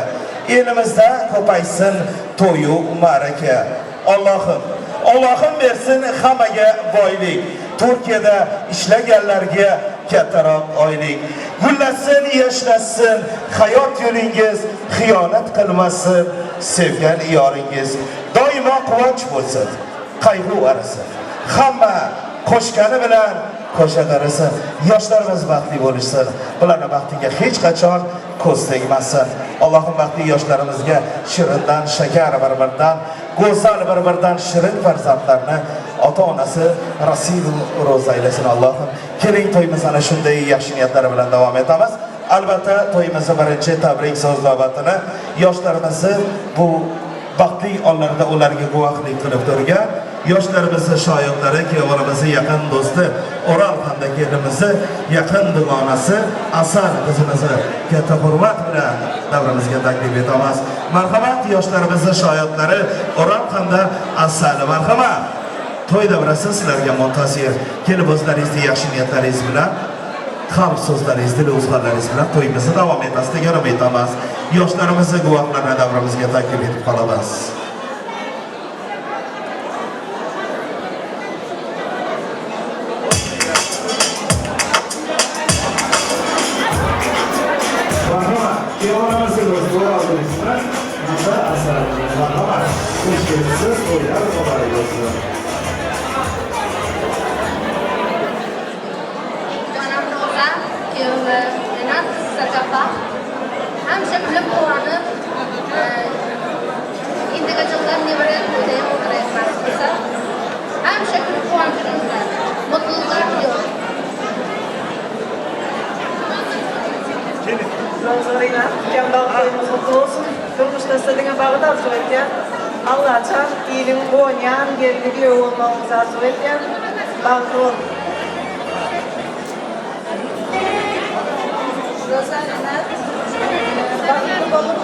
Elimizda ko'paysin to'yu maraka. Allohim bersin hammaga boylik. Turkiyada ishlaganlarga kattaroq oylik. Gullasin, yashnatsin hayot yo'lingiz, xiyonat qilmasin sevgan yoringiz. Doimo quvonch bo'lsin, qayg'u arasin. Hamma qo'shgani bilan qo'sha qarasin. Yoshlarimiz baxtli bo'lishsin. Bularning baxtiga hech qachon ko'z tegmasin. Allohim baxtli yoshlarimizga shirindan shakar bir-biridan, go'zal bir-biridan shirin farzandlarni ota-onasi Rasul ro'za aylasin Allohim. Keling to'yimiz ana shunday yaxshi niyatlar bilan davom etamiz. Albatta to'yimizni birinchi tabrik so'z navbatini yoshlarimizni bu baxtli onlarda ularga guvohlik qilib turgan yoshlarimizni shoirlari, kuyovlarimizni yaqin do'sti, O'ral xonadonimizni yaqin dugonasi Asal qizimizni katta hurmat bilan davramizga taklif etamiz. Marhamat yoshlarimizni shoirlari O'ral xonadon Asal, marhamat. To'y davrasi sizlarga muntazir. Kelib o'zlaringizni yaxshi niyatlaringiz bilan, qalb so'zlaringiz, dil o'zg'arlaringiz bilan to'yimizni davom etasiz degan umid etamiz. yoshlarimizni guvohlarni davramizga taklif etib qolamiz. Hemşe kulüp oranı indikacılar nevre ödeye oturayım. Hemşe kulüp oranlarında mutluluklar diliyorum. Zorlarıyla mükemmelliğimiz mutlu olsun. Durmuşta istediğine bağlı da arzu etken. Allah'a iyiliğin bu oynayan, gelini bir olmamızı arzu etken. Bağlı olun. Rosalina, bağlı olun.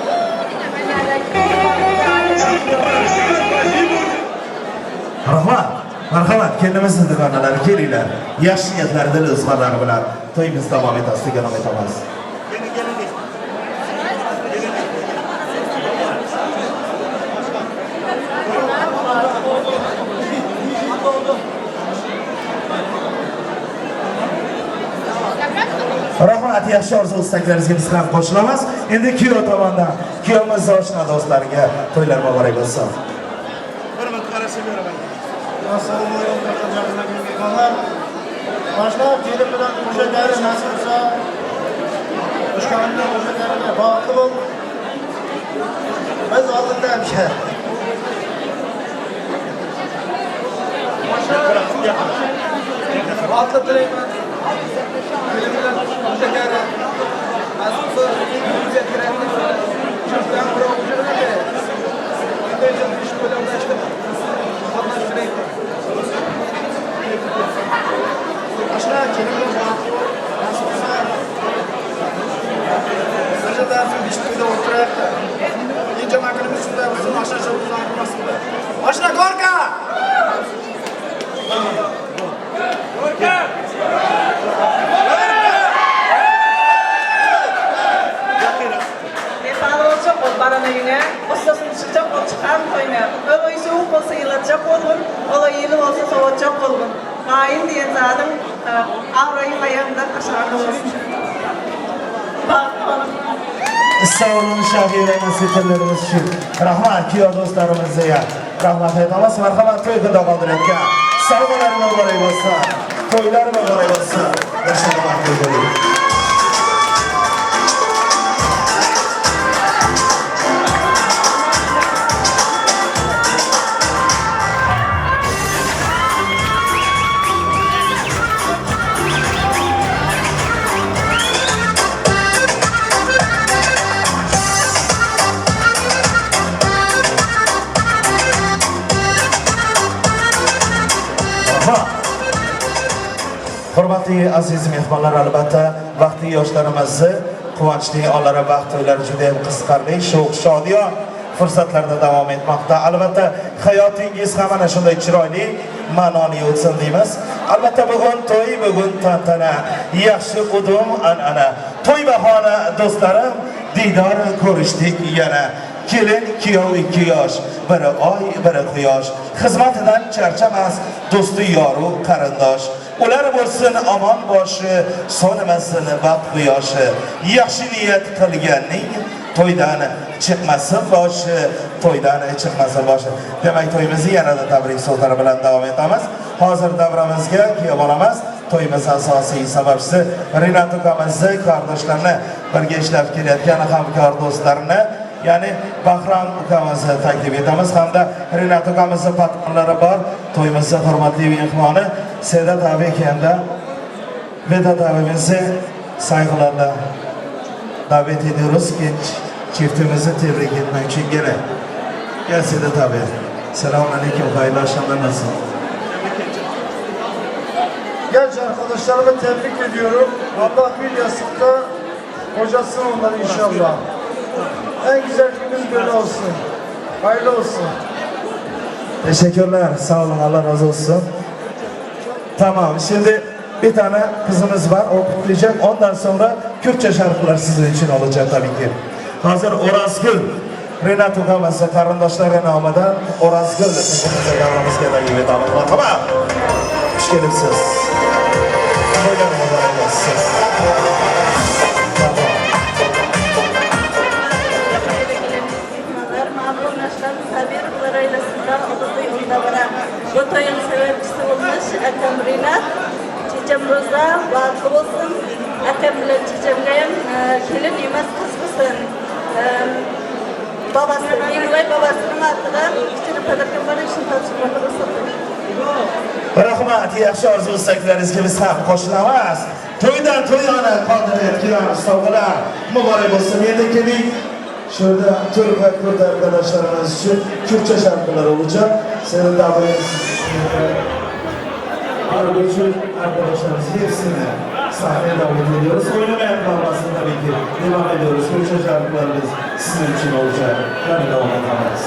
Rahmat, marhamat, kendimizni dugonalari kelinglar. Yaxshi niyatlardan izhorlari bilan to'yimiz davom etasiz, davom etamiz. Rahmat, yaxshi orzu istaklaringizga biz ham qo'shilamiz. Endi kuyov tomonidan kuyovimiz oshna do'stlariga to'ylar muborak bo'lsin. Assalomu alaykum mehmonlar. Boshlar kelin bilan o'shaklari nasib bo'lsa, o'shqanlar o'shaklariga bog'liq bo'l. Biz oldinda hamsha. Otli tilayman. Kelin bilan o'shaklari nasib bo'lsa, uyga kiradi. Shundan biroq o'shaklari. Endi ish bilan tashqi. Aşağı kelime bağlı. Nasılsa sadece dersin dişleri oturuyor. İnce makinemiz şurada bizim aşağı çabuktan kurmasında. Aşağı Gorka! Gorka! Bağlanacak ol barana yine. Ustasını çıkacak ol çıkan toyuna. Öyle soğuk olsa yılacak olun. Ola yılı olsa soğutacak olun. Hain diye zaten avrayı ayağımda aşağı olsun. Bağlanalım. Sağ olun Şahire nasihatlerimiz için. Rahmat kuyov do'stlarimizga rahmat aytamiz. Marhamat to'y kunda qoldirayotgan. Sovg'alar muborak bo'lsin. To'ylar muborak bo'lsin. Yashayman to'ylar. Hurmatli aziz mehmonlar, albatta vaqtli yoshlarimizni quvonchli onlara baxt to'ylari juda ham qiziqarli, shovq shodiyon fursatlarda davom etmoqda. Albatta hayotingiz ham mana shunday chiroyli, ma'noli o'tsin deymiz. Albatta bugun to'y, bugun tantana, yaxshi qudum an'ana. To'y bahona do'stlarim, diydor ko'rishdik yana. Kelin kuyov 2 yosh, biri oy, biri quyosh. Xizmatidan charchamas, do'sti yoru qarindosh. Ular bo'lsin omon boshi, so'nimasin vaqt quyoshi. Yaxshi niyat qilganning to'ydan chiqmasin boshi, to'ydan chiqmasin boshi. Demak, to'yimizni yanada tabrik so'zlari bilan davom etamiz. Hozir davramizga kuyov olamiz. To'yimiz asosiy sababchisi Rinat ukamizni, qardoshlarni birga ishlab kelayotgan hamkor do'stlarni, ya'ni Bahrom ukamizni taklif etamiz hamda Rinat ukamizni patronlari bor. To'yimizni hurmatli mehmoni Sedat abi hamda Vedat abimizni sayg'ularla davet ediyoruz ki çiftimizi tebrik etmek için gene. Gel Sedat abi. Selamünaleyküm. Hayırlı akşamlar, nasılsın? Genç arkadaşlarımı tebrik ediyorum. Allah bir yastıkta kocasın onları inşallah. En güzel günümüz böyle olsun. Hayırlı olsun. Teşekkürler. Sağ olun. Allah razı olsun. Tamam. Şimdi bir tane kızımız var. O kutlayacak. Ondan sonra Kürtçe şarkılar sizin için olacak tabii ki. Hozir O'razgul Renat ukamiz qarindoshlari nomidan O'razgul taqdirimizni davramizga taklif etamiz. Marhamat. Xush kelibsiz. To'ylar muborak bo'lsin. Bu toyun sebepçisi olmuş Akam Rinat, Çiçem Roza, batlı olsun. Akam ile Çiçem'den kelin emas kız kızın. Babası, Emilay babasının adıga küçük tadarken bana işin tartışmalı olsun. Rahmat, yaxshi orzu istaklaringizga biz ham qo'shilamiz. To'ydan to'yona qoldirayotgan sovg'alar muborak bo'lsin. Endi keling, shu yerda to'y va ko'rda arkadaşlarimiz uchun ko'pcha shartlar olacak. Senin davetiniz Argo'cu arkadaşlarımız hepsini sahneye davet ediyoruz. Oynamayan kalmasını tabii ki devam ediyoruz. Ko'pcha şarkılarımız sizin için olacak. Yani devam edemeyiz.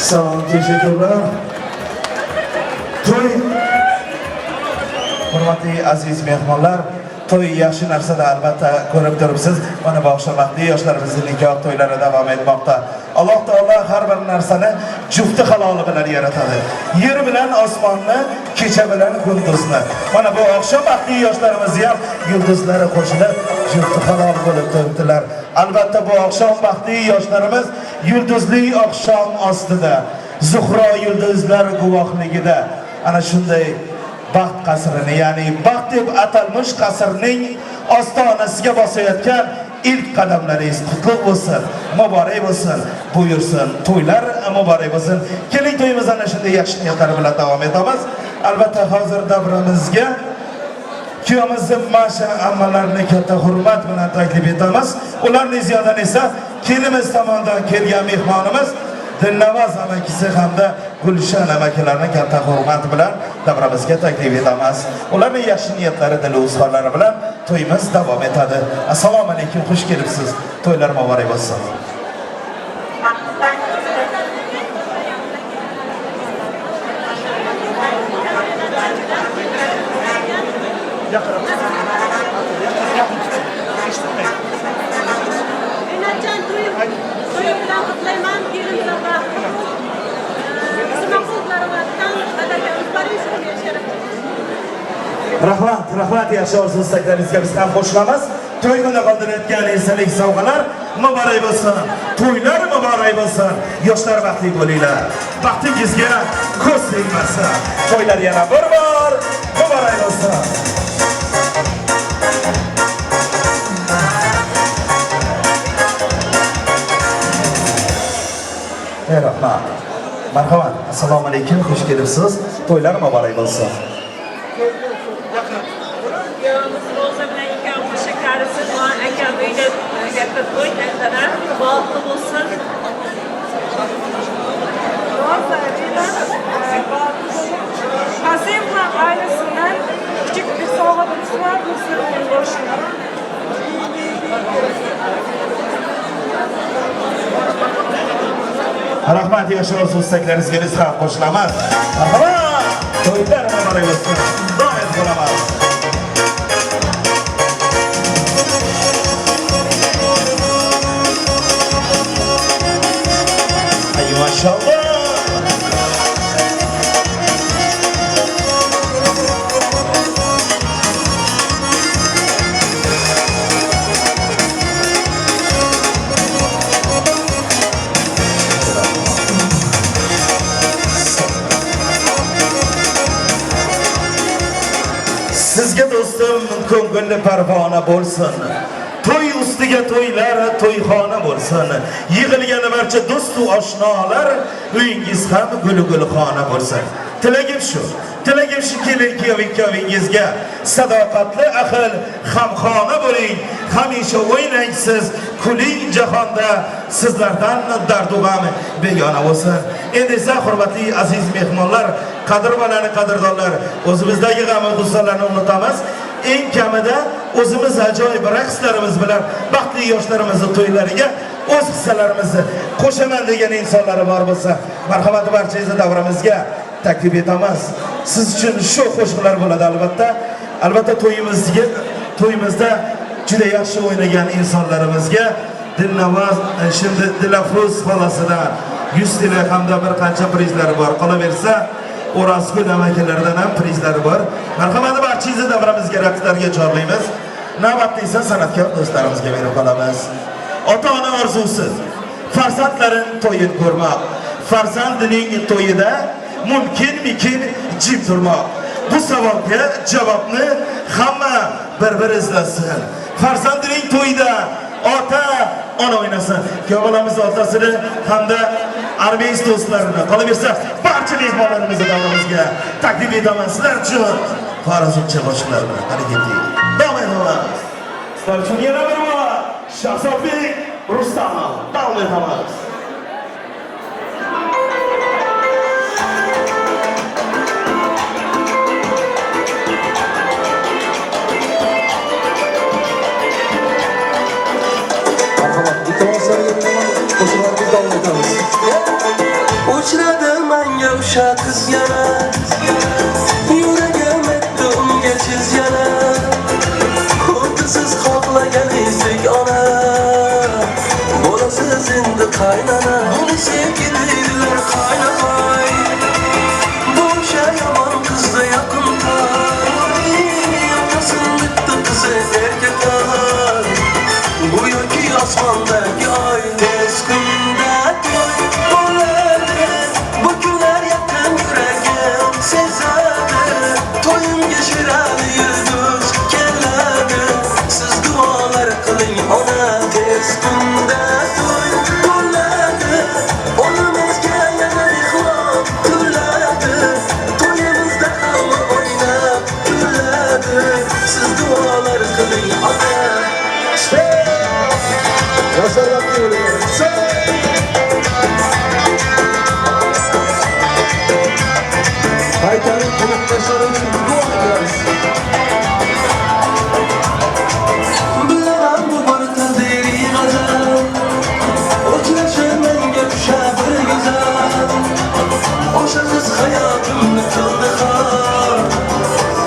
Sağ olun, teşekkürler. To'y, hurmatli aziz mehmonlar, to'y yaxshi narsada albatta ko'rib turibsiz. Mana bag'ishlamoqli yoshlarimizning nikoh to'ylari davom etmoqda. Alloh taolo har bir narsani jufti haloli bilan yaratadi. Yer bilan osmonni, kecha bilan kunduzni. Mana bu oqshom baxtli yoshlarimiz ham yulduzlari qo'shilib jufti halol bo'lib turibdilar. Albatta bu oqshom baxtli yoshlarimiz yulduzli oqshom ostida, Zuhro yulduzlar guvohligida ana shunday baxt qasrini, ya'ni baxt deb atalmish qasrning ostonasiga bosayotgan ilk qadamlaringiz qutlug' bo'lsin, muborak bo'lsin, buyursin, to'ylar muborak bo'lsin. Keling, to'yimiz ana shunday yaxshi niyatlar bilan davom etamiz. Albatta hozir davramizga kuyovimizning masha ammalarini katta hurmat bilan taklif etamiz. Ularning ziyodan esa kelimiz tomonidan kelgan mehmonimiz Dilnavoz amakisi hamda Gulshan amakilarni katta hurmat bilan davramizga taklif etamiz. Ularning yaxshi niyatlari, dil uzhorlari bilan to'yimiz davom etadi. Assalomu alaykum, xush kelibsiz. To'ylar muborak bo'lsin. Rahmat, yaxshi orzu istaklaringizga biz ham qo'shilamiz. To'y kuni qoldirayotgan esalik sovg'alar muborak bo'lsin. To'ylar muborak bo'lsin. Yoshlar baxtli bo'linglar. Baxtingizga ko'z tegmasin. To'ylar yana bir bor muborak bo'lsin. Rahmat. Marhamat. Assalomu alaykum, xush kelibsiz. To'ylar muborak bo'lsin. Yolumuz Roza bilan ikkovimiz shakarisiz akam uyda katta to'y tantanlar baxtli bo'lsin. Roza Qasim ham ailasidan kichik bir sovg'a bo'lsa, do'stlarning boshida. Rahmat, yaxshi orzu istaklaringizga biz ham qo'shilamiz. Marhamat. To'ylar muborak bo'lsin. Davom etib bo'lamiz. Maşallah. Sizga do'stim ko'ngilli parvona bo'lsin. To'y ustiga to'ylar, to'yxona bo'lsin. Yig'ilgan barcha do'st va oshnolar, uyingiz ham gul-gulxona bo'lsin. Tilagim shu. Tilagim shu, kelin kuyovingizga sadoqatli ahil hamxona bo'ling. Hamisha o'ynang siz, kuling jahonda sizlardan dardu g'am begona bo'lsin. Endi esa hurmatli aziz mehmonlar, qadrvalani qadrdonlar, o'zimizdagi g'am-u g'ussalarni unutamiz. Eng kamida o'zimiz ajoyib raqslarimiz bilan baxtli yoshlarimizni to'ylariga o'z hissalarimizni qo'shaman degan insonlar bor bo'lsa, marhamat barchangizni davramizga taklif etamiz. Siz uchun shu qo'shiqlar bo'ladi albatta. Albatta to'yimizda juda yaxshi o'ynagan insonlarimizga Dilnavoz, şimdi Dilafruz xolasidan 100 tilla hamda bir qancha prizlar bor. Qolaversa O'razgul amakilardan ham prizlari bor. Marhamat barchangizni davramizga raqslarga chorlaymiz. Navbatda esa san'atkor do'stlarimizga berib qolamiz. Ota-ona orzusi farzandlarin to'yin ko'rmoq. Farzandining to'yida mumkinmikin jim turmoq. Bu savolga javobni hamma bir izlasin. Farzandining to'yida ota-ona o'ynasin. Kuyovlarimiz otasini hamda armeist do'stlarini, qolaversa barcha mehmonlarimizni davramizga taklif etaman. Sizlar uchun xorazmcha qo'shiqlar bilan harakatli davom etamiz. Sizlar uchun yana bir bor Shahzodbek Rustamov davom etamiz. Marhamat, iltimos qo'shiqlarimizni davom etamiz. Uçradı manga uşa kız yana Yüreğim etti geçiz yana Hudusuz qoqlagan esik ona Bolasız endi qaynana Buni sevgi deydilar qaynamay Bu o'sha yomon qizdi yaqin toy Otasin bitti qizi erkaklar Bu yoki osmondagi oy Tez kunda to'y bo'ladi Bu kunlar yaqin yuragim sezadi To'yimga shirali yulduz keladi Siz duolar qiling ona Tez kunda to'y bo'ladi Onimizga yana mehmon to'ladi To'yimizda hamma o'ynab kuladi Siz duolar qiling ona Başarılar diliyorum. Haytanın kulaktaşları için dua ederiz. Bilemem bu bir kaderi gazal O'chirashimanga tusha bir go'zal O'sha qiz hayotimni qildi xor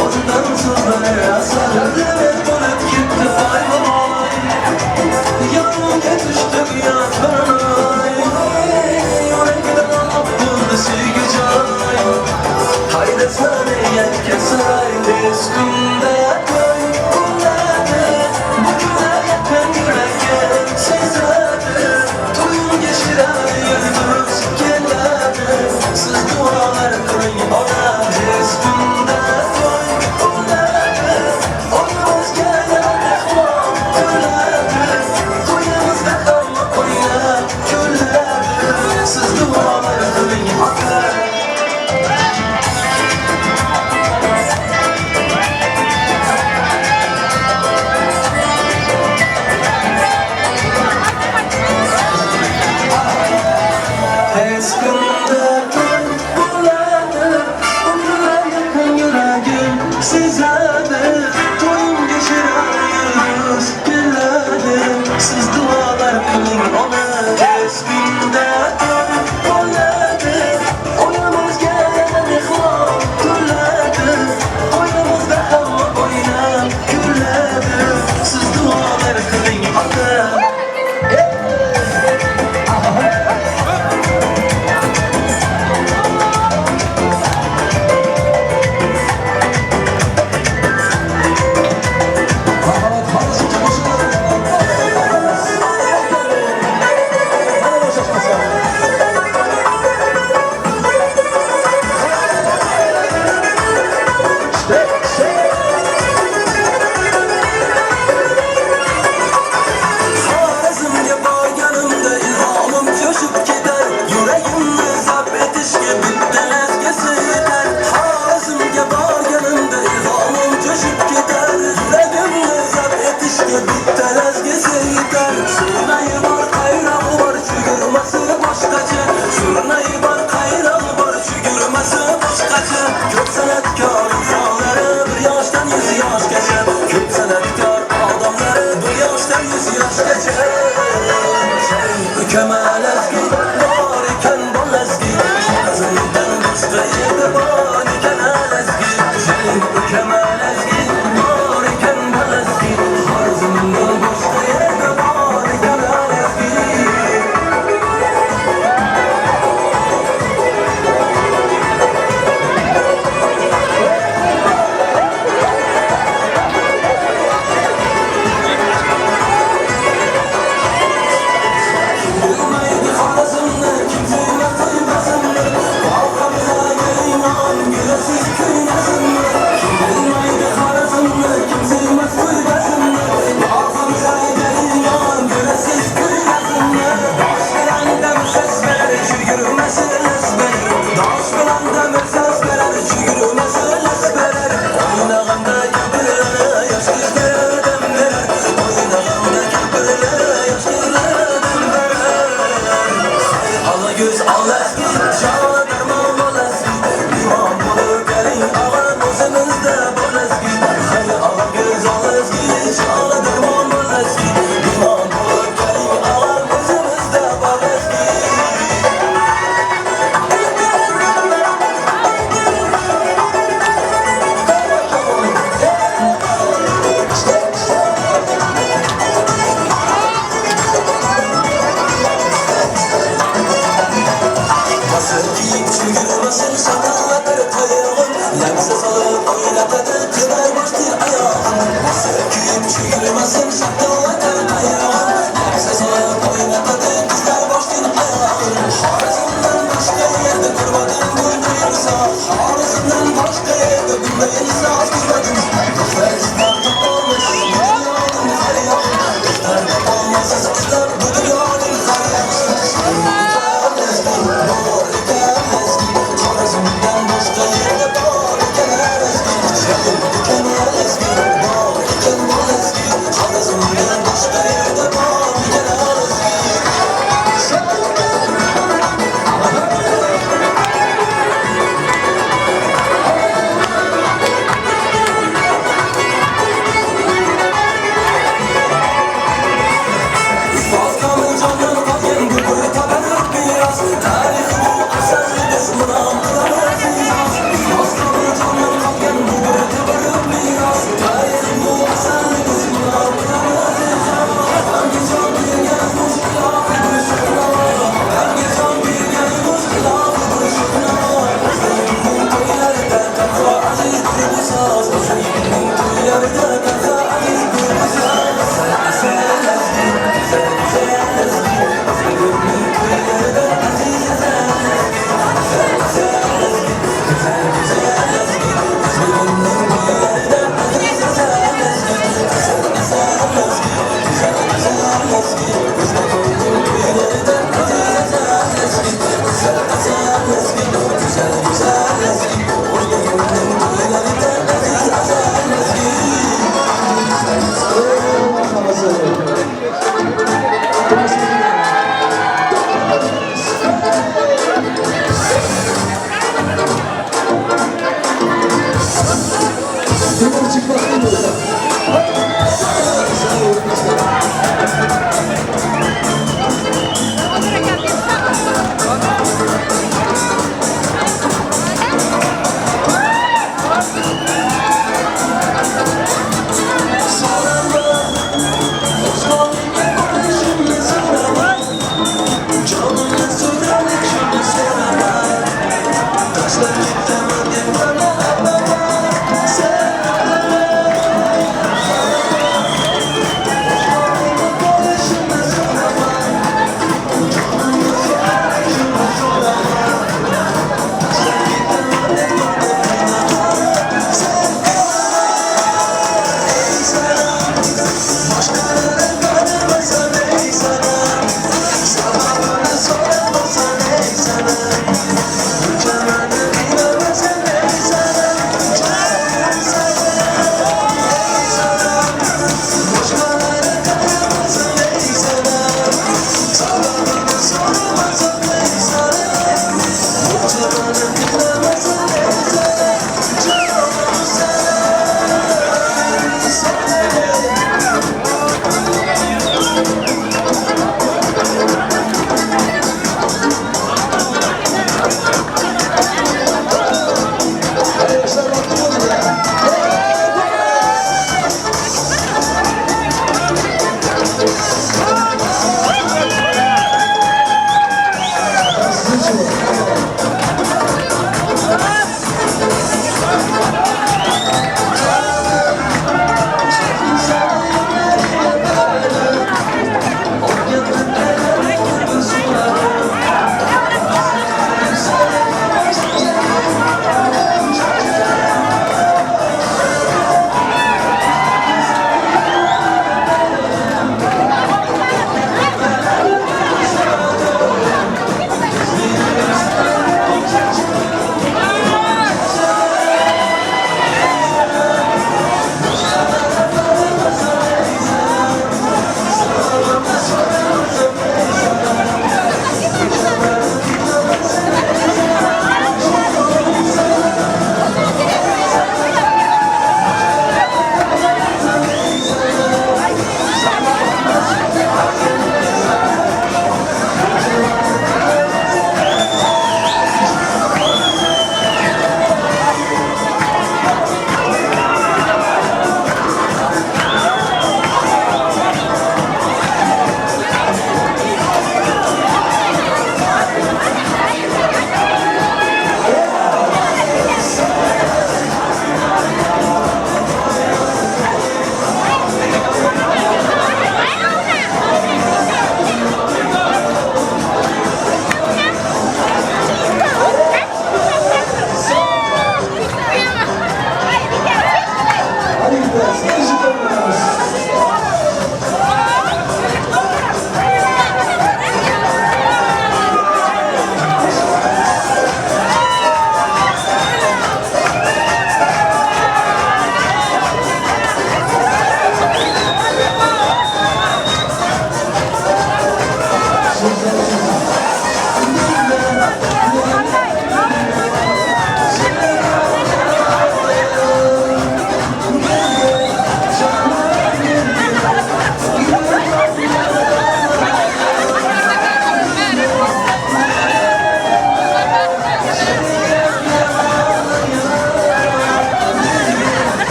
O'zidan so'zlari asal Dardimay bo'lib ketdi voy Yonimga tushdi uyat barnoy Yuragimdan olib bo'ldi sevgi joy Haydasam yakka saroy Tez kunda to'y bo'ladi Bu kunlar yaqin yuragim sezadi To'yimga shirali yulduz keladi Siz duolar qiling ona Tez kunda to'y bo'ladi Onimizga yana mehmon to'ladi To'yimizda hamma o'ynab kuladi Siz duolar qiling ona Tez kunda to'y bo'ladi Bu kunlar yaqin yuragim sezadi To'yimga shirali yulduz keladi Siz duolar qiling ona Tez kunda to'y bo'ladi Oyimizga yana mehmon to'ladi To'yimizda hamma o'ynab kuladi Siz duolar qiling ona Marhamat, kardeşimce boşuna. Bana boşaşmasın. Xorazmga borganimda ilhomim jo'shib ketar Yuragimni zabt etishga bitta lazgasi yetar Xorazmga borganimda ilhomim jo'shib ketar Yuragimni zabt etishga bitta lazgasi yetar Surnayi bor, qayrog'i bor, chugurmasi boshqacha Surnayi bor, qayrog'i bor, chugurmasi boshqacha Ko'p san'atkor insonlari bir yoshdan 100 yoshgacha Ko'p san'atkor odamlari bir yoshdan 100 yoshgacha Mukammal ezgi bor ekan bolazgi Xorazmdan boshqa yerda bor ekan alazgi Mukammal ezgi bor ekan bolazgi Xorazmdan boshqa yerda bor ekan alazgi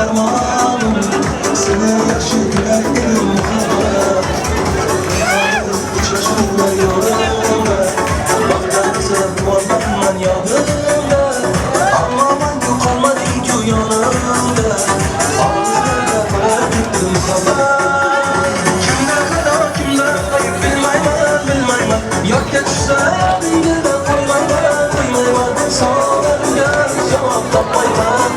dermanım Seni yaşı güler elim muhabbet Üç yaşımda yolumda Baklarsa duvarlarından yanımda Ama ben yok olmadı ki yanımda Ağzımda bıraktım sabah Kimden kadar kimden kayıp bilmem Yok geçse bir de koymam Sağlarım gel cevap tapmayman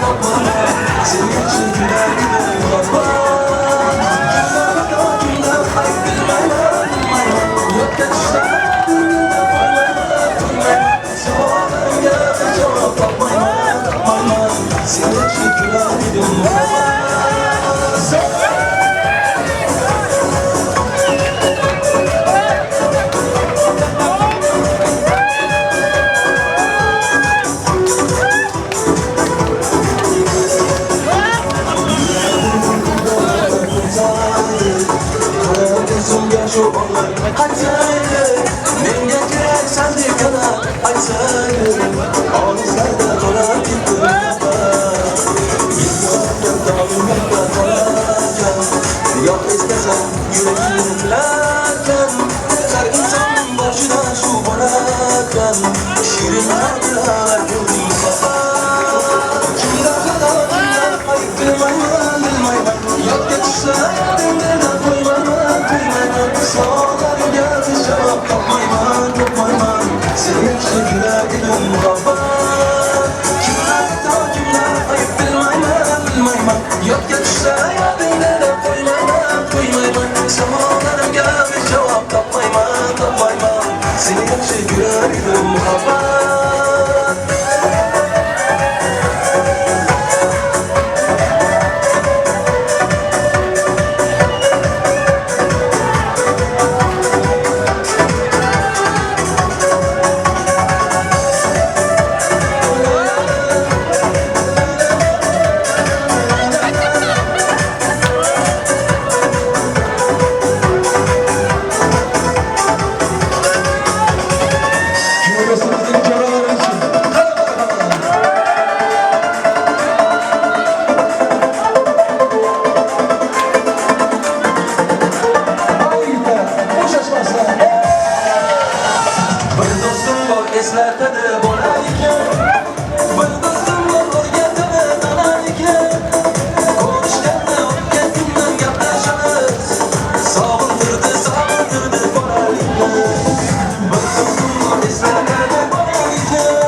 Seni için güler giderim kapat Kimden kadar kimden kayıp bilmem Yok geçse bir de koymam Sağlarım gel cevap tapmayman Seni için güler giderim kapat Yok istesen yüreğini bilerken Her insanın başına şu bırakan Şirin hatıralar gördüm kafa Kimden kadar kimden kayıp bilmem Yok geçse dengede koymayman Sağlarım geldi cevap tapmayman Seni için güler giderim kafa Kimden kadar kimden kayıp bilmem Yok geçse dengede koymayman Sağlarım geldi cevap tapmayman Seni için güler giderim kafa Eslatadi bolar ekan Bir do'stim bor o'rgatadi donar ekan Ko'rishganda o'tgan kundan gaplashamiz Sog'intirdi borar ekan Bir do'stim bor eslatadi bolar ekan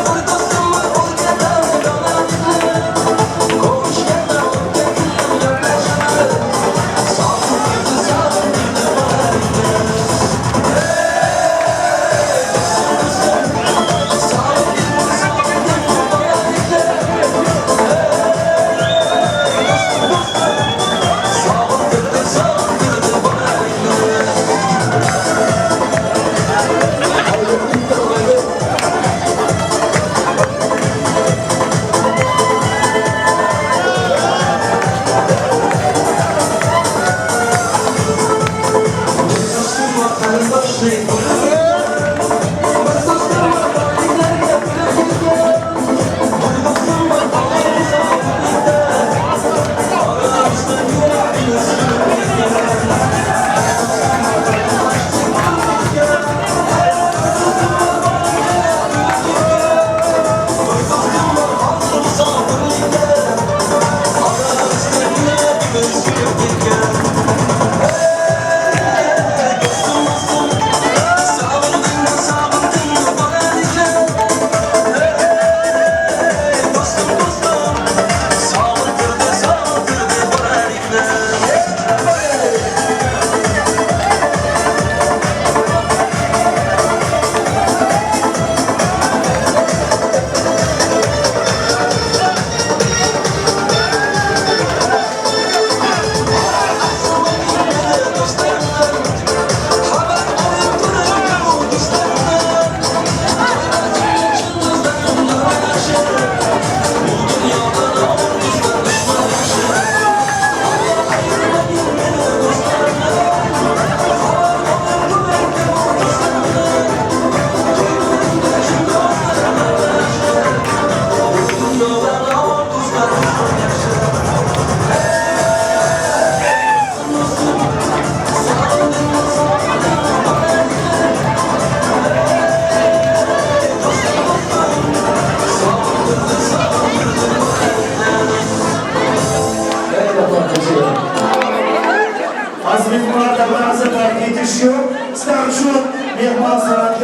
Bir do'stim bor o'rgatadi donar ekan Ko'rishganda o'tgan kundan gaplashamiz Sog'intirdi borar ekan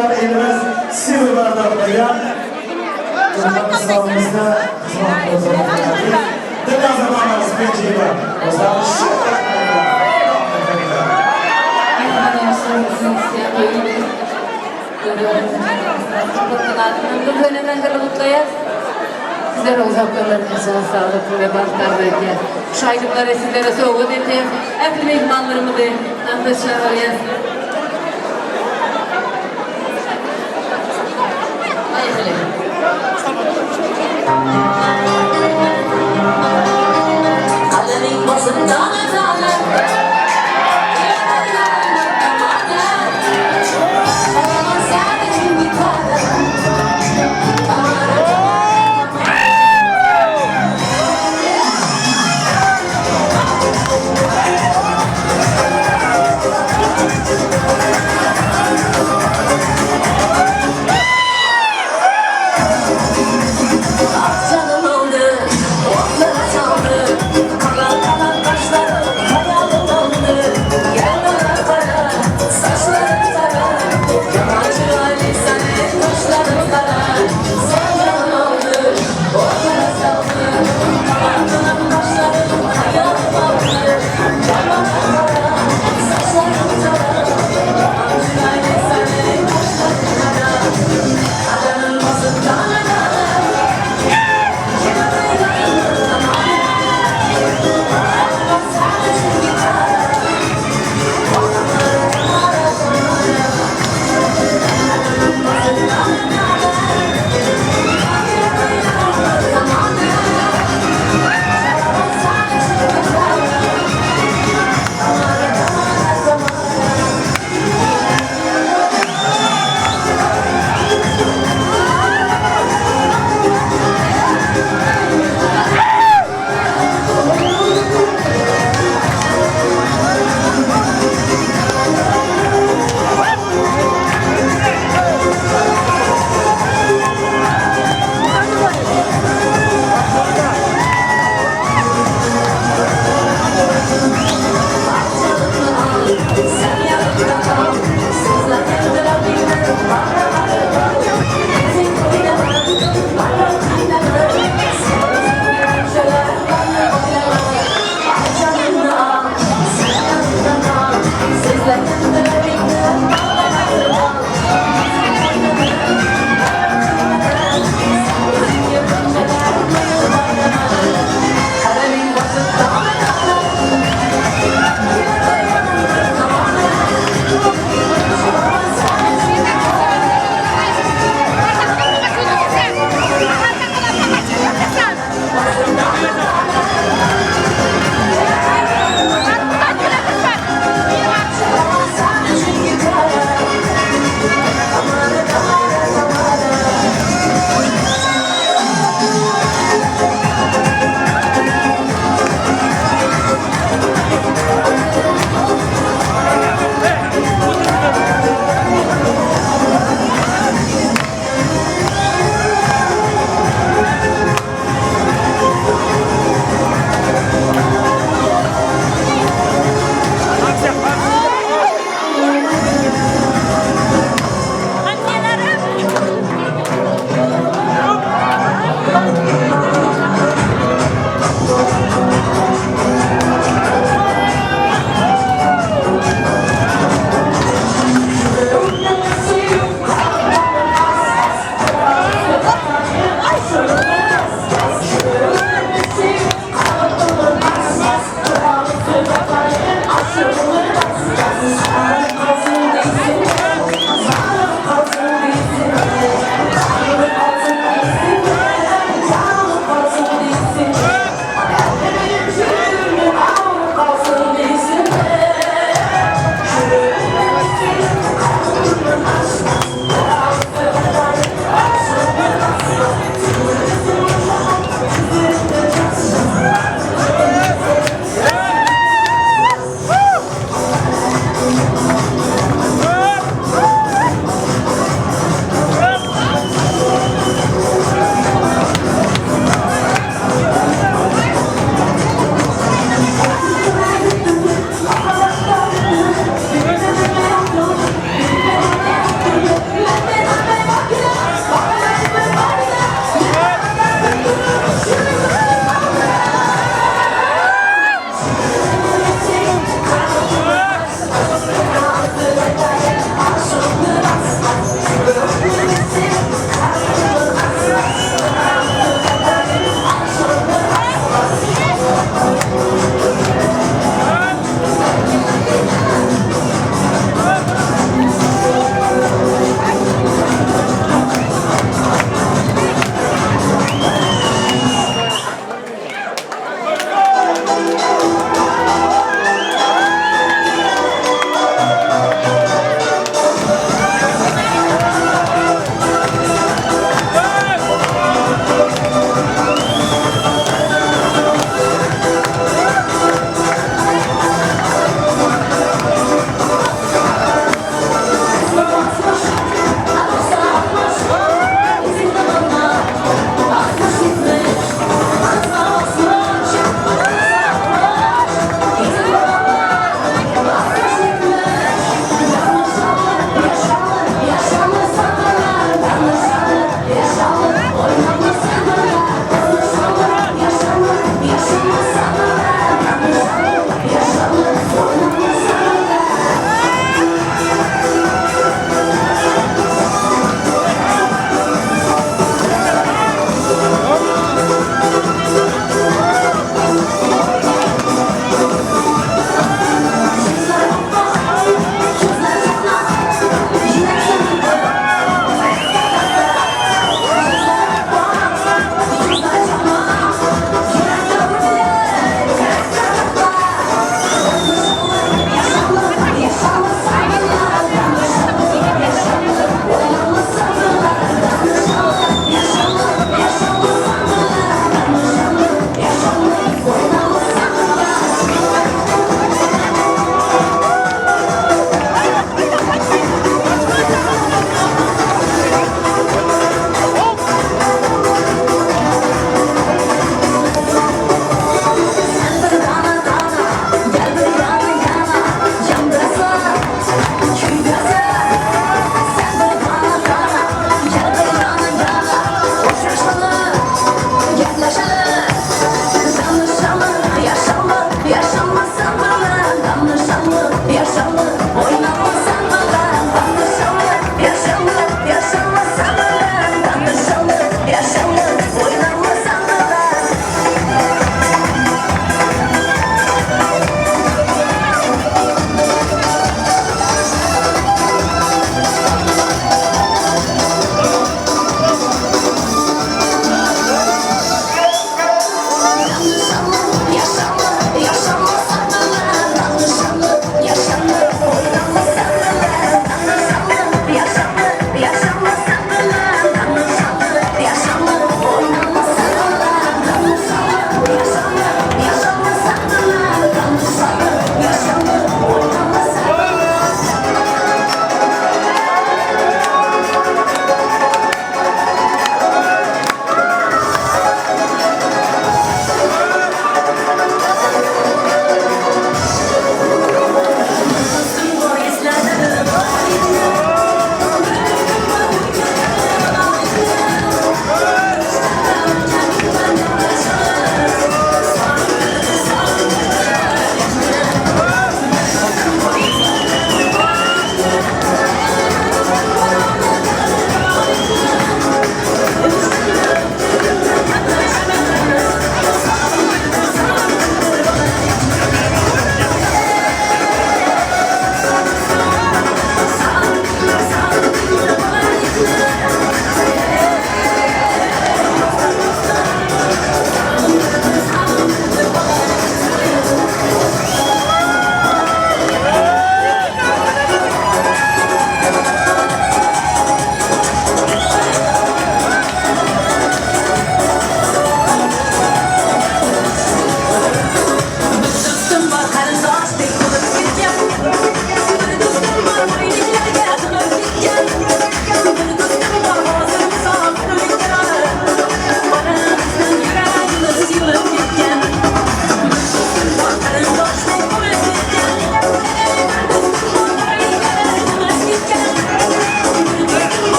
dostlar, elimiz Silver'da qo'ygan. Qirg'izistonimizda xizmat ko'rsatgan. Dildan zamonamiz penjiga. Dostlar, shu Sizlere uzaklarınızın sağlıklı ve başlarındaki şaygınlara sizlere soğuk edeceğim. Hepsi mehmanlarımızı anlaşılıyor. Hayırlı. Alemin basından adalet.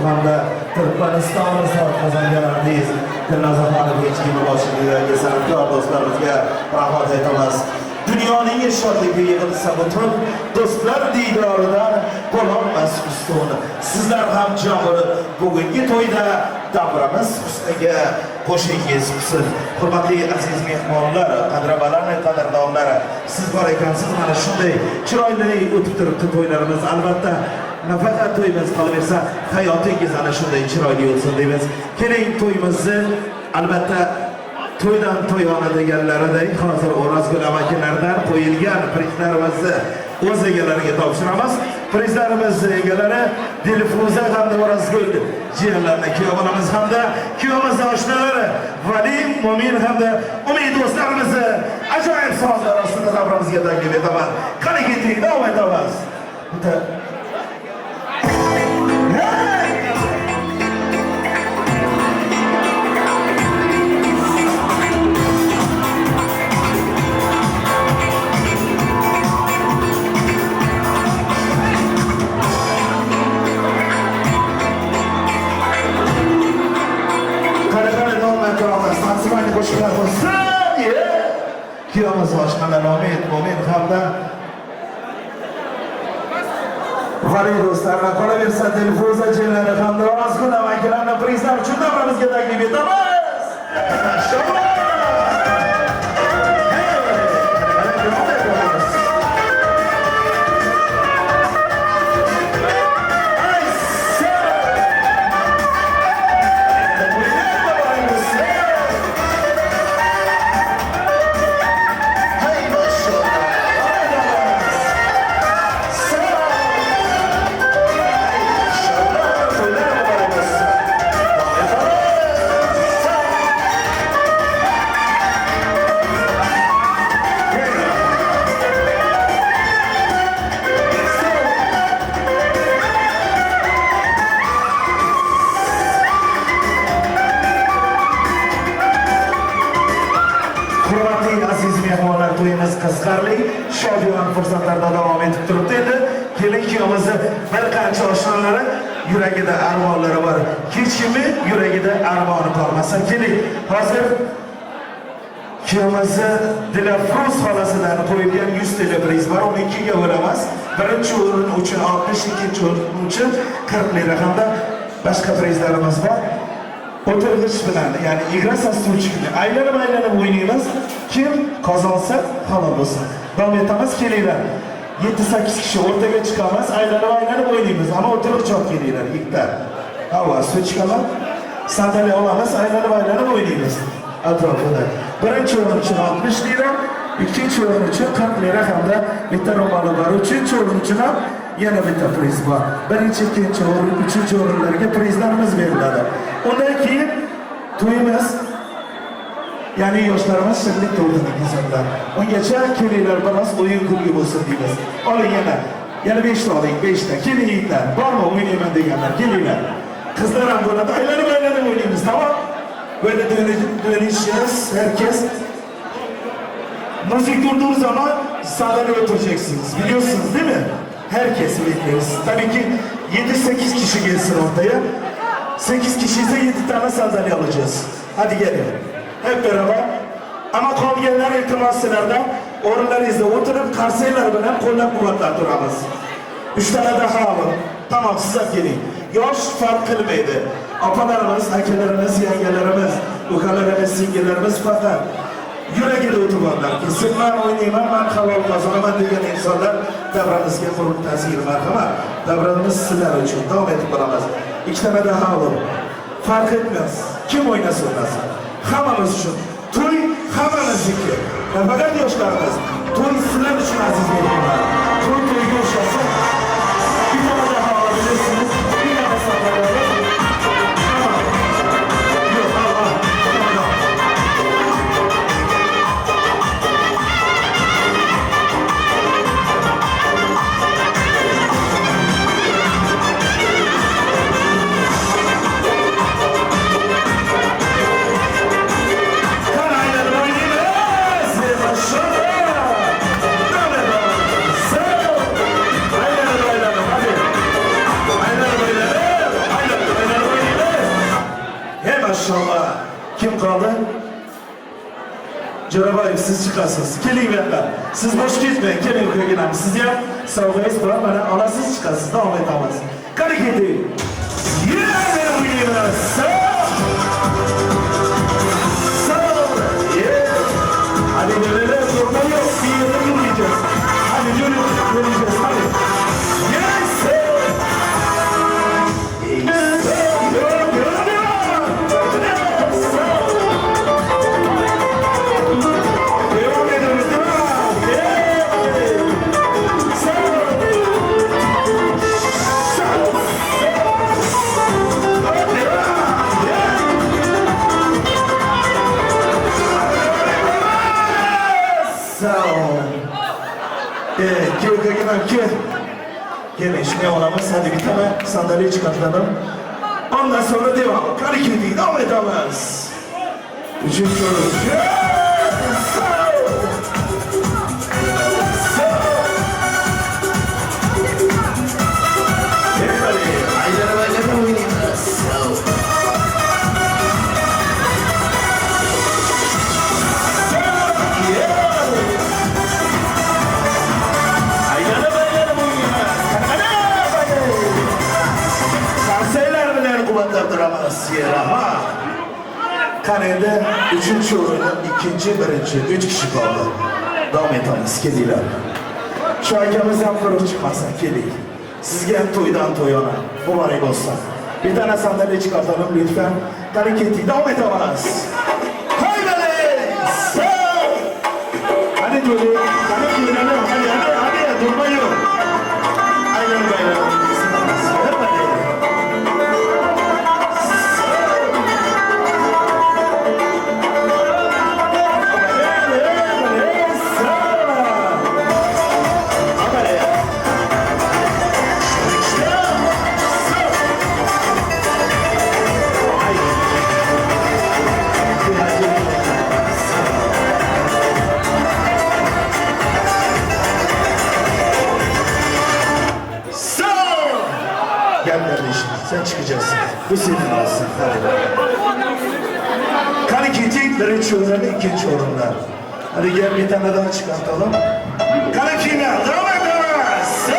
hamda Turkmaniston sovg'a qozonganlarimiz Dilnazar Xonibekning boshidagi san'atkor do'stlarimizga rahmat aytamiz. Dunyoning shodligi yig'ilsa butun do'stlar diydoridan bo'lolmas ustun. Sizlar ham jam bo'lib bugungi to'yda davramiz husniga qo'shingiz qilsin. Hurmatli aziz mehmonlar, qadrbaland qadrdonlar, siz bor ekansiz, mana shunday chiroyli o'tib turibdi to'ylarimiz. Albatta nafaqat to'yimiz qolaversa, hayotingiz ana shunday chiroyli o'tsin deymiz. Keling to'yimizni albatta to'ydan to'yona deganlaridek hozir O'razgul amakilardan qo'yilgan prizlarimizni o'z egalariga topshiramiz. Prizlarimiz egalari Dilfuza hamda O'razgul jiyanlarni kuyov onamiz hamda kuyovimiz oshnalari Valim, Mo'min hamda Umid do'stlarimizni ajoyib sozlar ostida davramizga taklif etaman. Qani keting, davom etamiz. Kuyovimiz oshxonalar Mo'min hamda Vali do'stlarga qolaversa Dilfuza jiyanlari hamda O'razgul amakilarni prizlar uchun davramizga taklif etamiz. To'yimiz qiziqarli, shodiyona fursatlarda davom etib turibdi. Endi kelin kuyovimizni bir qancha oshxonalari yuragida armonlari bor. Hech kimni yuragida armoni qolmasa, keling. Hozir kuyovimizni Dilafruz xolasidan qo'yilgan 100 TL priz bor. Uni ikkiga bo'lamiz. Birinchi o'rin uchun 60, ikkinchi o'rin uchun 40 lira hamda boshqa prizlarimiz bor. O'tirg'ich bilan, ya'ni igna sasuvchilikni aylanib o'ynaymiz. Kim qozonsa halol bo'lsin. Davom etamiz, kelinglar. 7-8 kishi o'rtaga chiqamiz, aylanib o'ynaymiz. Ammo o'tirg'ich olib kelinglar, ikkita. Havo, sochkalar. Sandalye olamiz, aylanib o'ynaymiz. Atrofida. Birinchi o'rin uchun 60 lira, ikkinchi o'rin uchun 40 lira hamda bitta ro'moli bor. Uchinchi o'rin uchun ham yana bitta priz bor. Birinchi, ikkinchi o'rin, uchinchi o'rinlarga prizlarimiz beriladi. Undan keyin to'yimiz, ya'ni yoshlarimiz shirinlik to'yini kesadilar. Ungacha kelinglar, biroz o'yin kulgi bo'lsin deymiz. Oling yana 5 ta oling, 5 ta. Keling yigitlar, bormi o'ynayman deganlar, kelinglar. Qizlar ham bo'ladi, aylanib o'ynaymiz, tamom? Böyle dönüşeceğiz, herkes. Müzik durduğu zaman sandalye oturacaksınız, biliyorsunuz değil mi? Herkes bekliyoruz. Tabii ki 7-8 kişi gelsin ortaya. 8 kişi ise 7 tane sandalye alacağız. Hadi gelin. Hep beraber. Ama qolganlar iltimoslardan o'rinlaringizda o'tirib, qarsaylar bilan qo'llab-quvvatlab turamiz. 3 tane daha alın. Tamam, siz ham keling. Yosh farq qilmaydi. Opalarimiz, akalarimiz, yangalarimiz, ukalarimiz, singillarimiz faqat yuragida o'tirganlar. Men o'ynayman, men halol qozonaman degan insonlar davramizga qurib ta'sir, marhamat. Davramiz sizlar uchun davom etib boramiz. 2 tane daha alın. Fark etmez. Kim oynasa oynasın. Hammamiz uchun. To'y hammamizniki. Faqat yoshlarimiz. To'y sizlar uchun aziz mehmonlar. To'yga o'xshasa bir tane daha alabilirsiniz. Bir tane sandalye. maşallah. Kim kaldı? Cerabayım siz çıkarsınız. Gelin beyler. Siz boş gitmeyin. Gelin köyüne. Siz ya savgayız falan bana alasız çıkarsınız. Devam edemez. Hareketi. Yine oynayınız. Sağ ol. Hadi böyle durma yok. Bir yere yürüyeceğiz. Hadi yürüyeceğiz. Hadi. Yes. Gelin şimdi olamaz. Hadi bir tane sandalye çıkartalım. Ondan sonra devam. Hareketi devam edemez. Üçüncü soru. Kanalda üçüncü oyunu, ikinci, birinci, 3 kişi kaldı. Devam ediniz, geliyorlar. Şu akımızdan kırık çıkmasa, gelin. Sizge toydan toyana, mübarek olsun. Bir tane sandalye çıkartalım lütfen. Hareketi devam ediniz. Haydi! Hadi durun, hadi durun, hadi, durmayın. Aynen böyle. Sen çıkacaksın. Bu senin olsun. Hareketi birinci oyunları, ikinci oyunlar. Hadi gel bir tane daha çıkartalım. Hareketi devam edemez.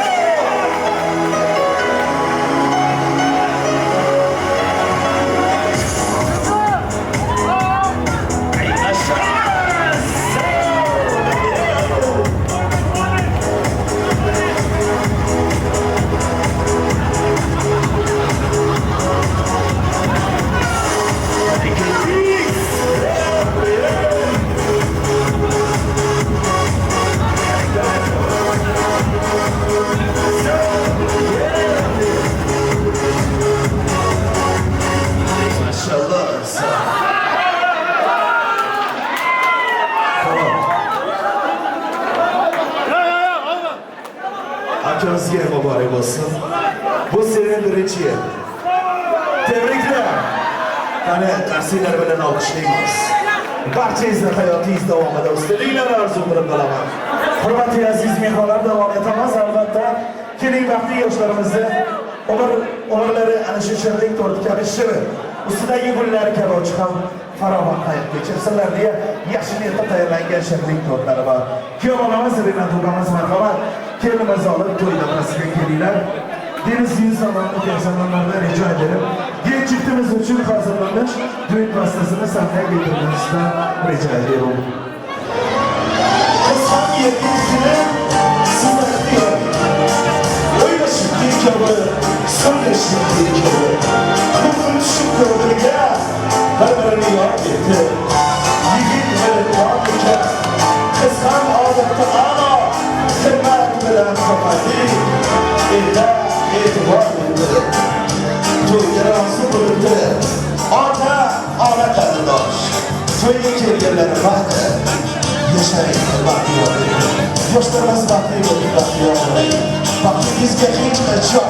Hakkınızga mübarek olsun. Bu senin birinci. Tebrikler. Yani dersler bilen alkışlayınız. Barchanızda hayotınız davomida ustunliklar orzu qilib qolaman. Hurmatli aziz mehmonlar, davom etamiz albatta. Keling vaqtli yoshlarimizni umrlari ana shu shirinlik to'rt kabi shirin. Ustidagi gullar kabi ochiq ham farovon hayot kechirsinlar deya yaxshi niyatda tayyorlangan shirinlik to'rtlari bor. Kuyov onamiz Rinat ukamiz marhamat. Kelimizni olib to'y davrasiga kelinglar. Deniz Yunus Alan'ın personellerine rica ederim. Genç çiftimiz için hazırlanmış düğün pastasını sahneye getirmenizden rica ediyorum. Kısman yetkisini sizler diyor. Öyle şimdi kabı, söyle şimdi kabı. Kızın şu kabıya haberini yok etti. Yigit böyle kalkacak. Kıskan ağzakta ağla. Kırmak bilen kapatı. Etibar edildi. To'yga razı bo'ldi. Ona qarindosh. To'yga kelganlar vaqti. Yashaylik baxtiyor. Yoshlarimiz baxtli bo'lib baxtiyor. Baxtingizga hech qachon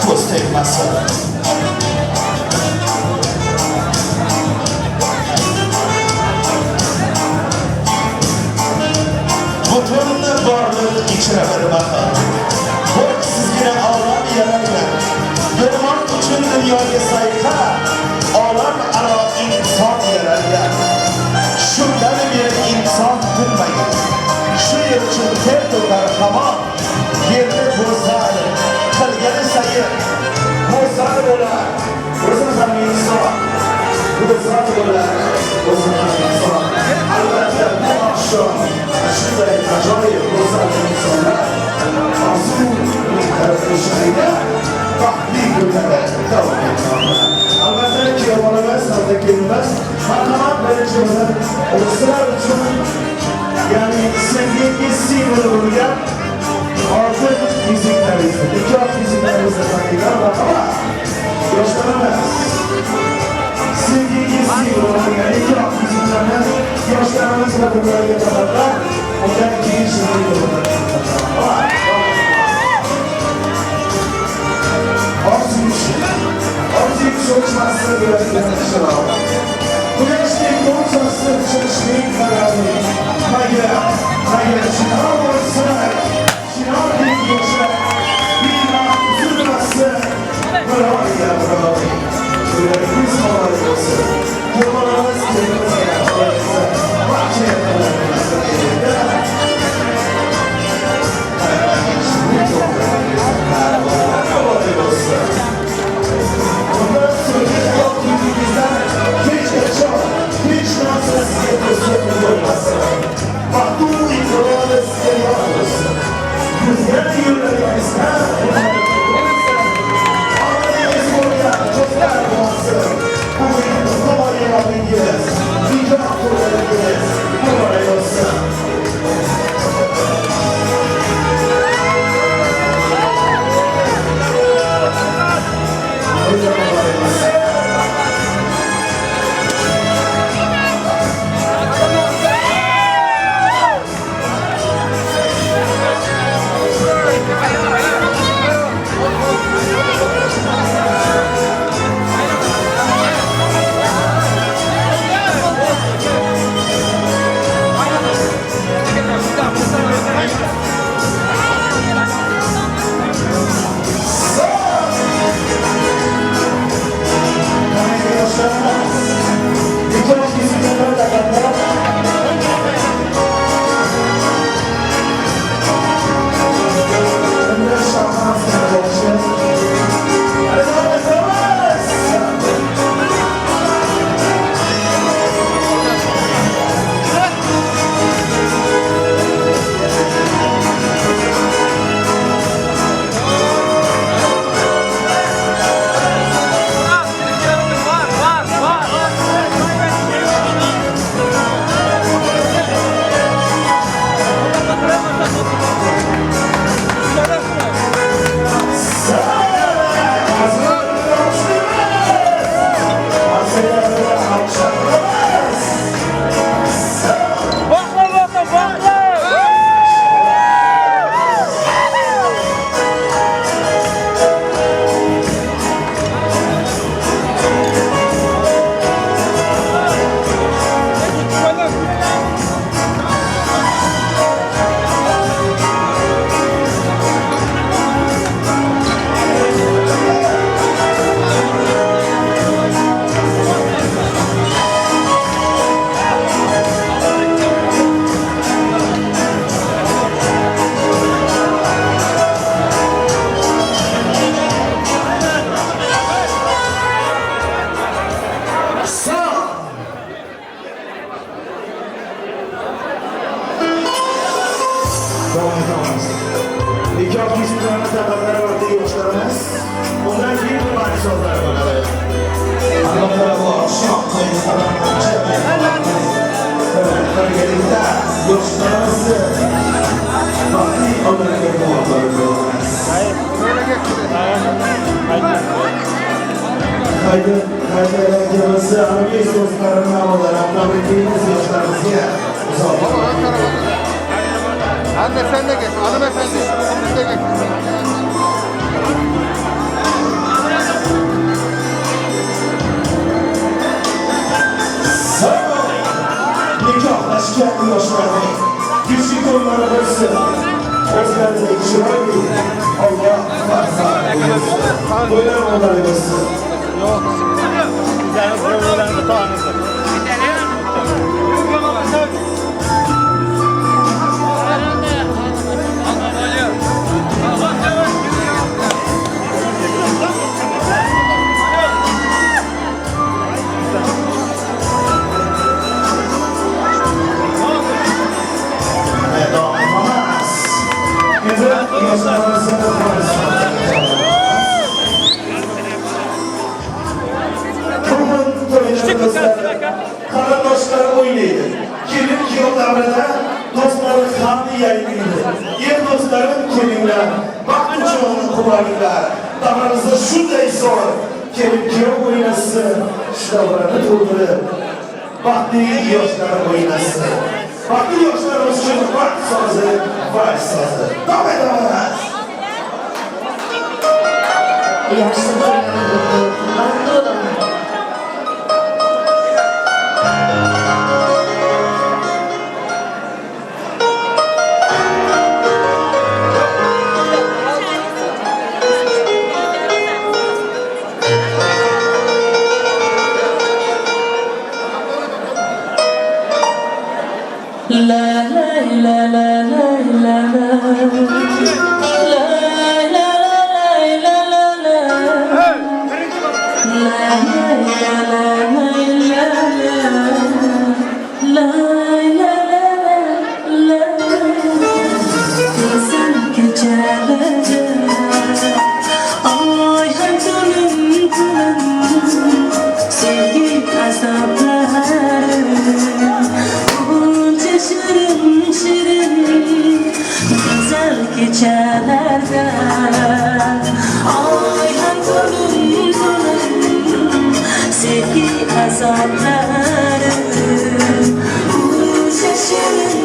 ko'z tegmasin. Butunni borliq ichra bir bahor. Sizgina olam yaratgan. Yurmoq uchun dunyoga sayqa. Olam aro Kuduzat bo'lar, o'zini inson. Albatta bu oqshom shunday ajoyib go'zal insonlar orzu qaratishida baxtli kunlarda davom etmoqda. Albatta kuyovlarimiz, hamda marhamat birinchi bo'lib o'zlari uchun ya'ni sevgi simvoli bo'lgan oltin yuziklaringizni, nikoh yuziklaringizni taqdirlar marhamat. Yoshlarimiz sevgi simvoli bo'lgan nikoh yuziklarni yoshlarimiz va ularga taqdirlab, undan keyin shunday bo'ladi. Orzuyu çalışması bırakın şınav. Güneşlik olsası çalışmayı kararlı. Hayır, şınav olsa, şınav değil yaşa. Bir an üzülmezse, bravo ya bravo. Yüreğimiz kolay olsun. Yıllarımız kendimize yapmayızsa, bahçeye kalarımızda elinde. Şimdi çok önemliyiz. Kolay olsun. Ondan sonra yok yüzümüzden keşke çok, hiç nasıl size teşekkür olmasın. Bak bu ikramı size yapmasın. Güzel yüreğimizden bunları tutmasın. Anlayız buraya çoklar olmasın. Bugün kolay yapabiliriz. Nikah kurabiliriz. Kolay olsun. Nikah yüzüklerine takımları vardı yoşlarımız. Ondan keyin bir mani sözler var. Anlamda bu akşam kayıt kalanlar evet, bölgelikte yoşlarımızı vakti olarak yapmaları diyoruz. Kaydı eğlencemizi Arabi sözlerine olarak tabi'liğimiz yoşlarımızı uzatmaları. Anne sen de geç, hanımefendi. Siz de geç. Nikahlaşken yoşlarını, güçlü konuları bulsun. Özlerinde icra edin. Allah varsa buyursun. Buyurun onları bulsun. Yok. Yani programlarını tanıdım. olaylar. Damanızda şunday zor. Kelin oynasın. Şuralarını doldurun. Bakti yoshlar oynasın. Bakti yoshlarımız için vakt sazı, vals sazı. Devam edemez. Yaşlı oynandı. Anlı olan. La la la la la la la la la la la la Geçerlerde ayhan zulüm sevgi azapları bu şaşırın geçerlerde ayhan zulüm sevgi azapları bu şaşırın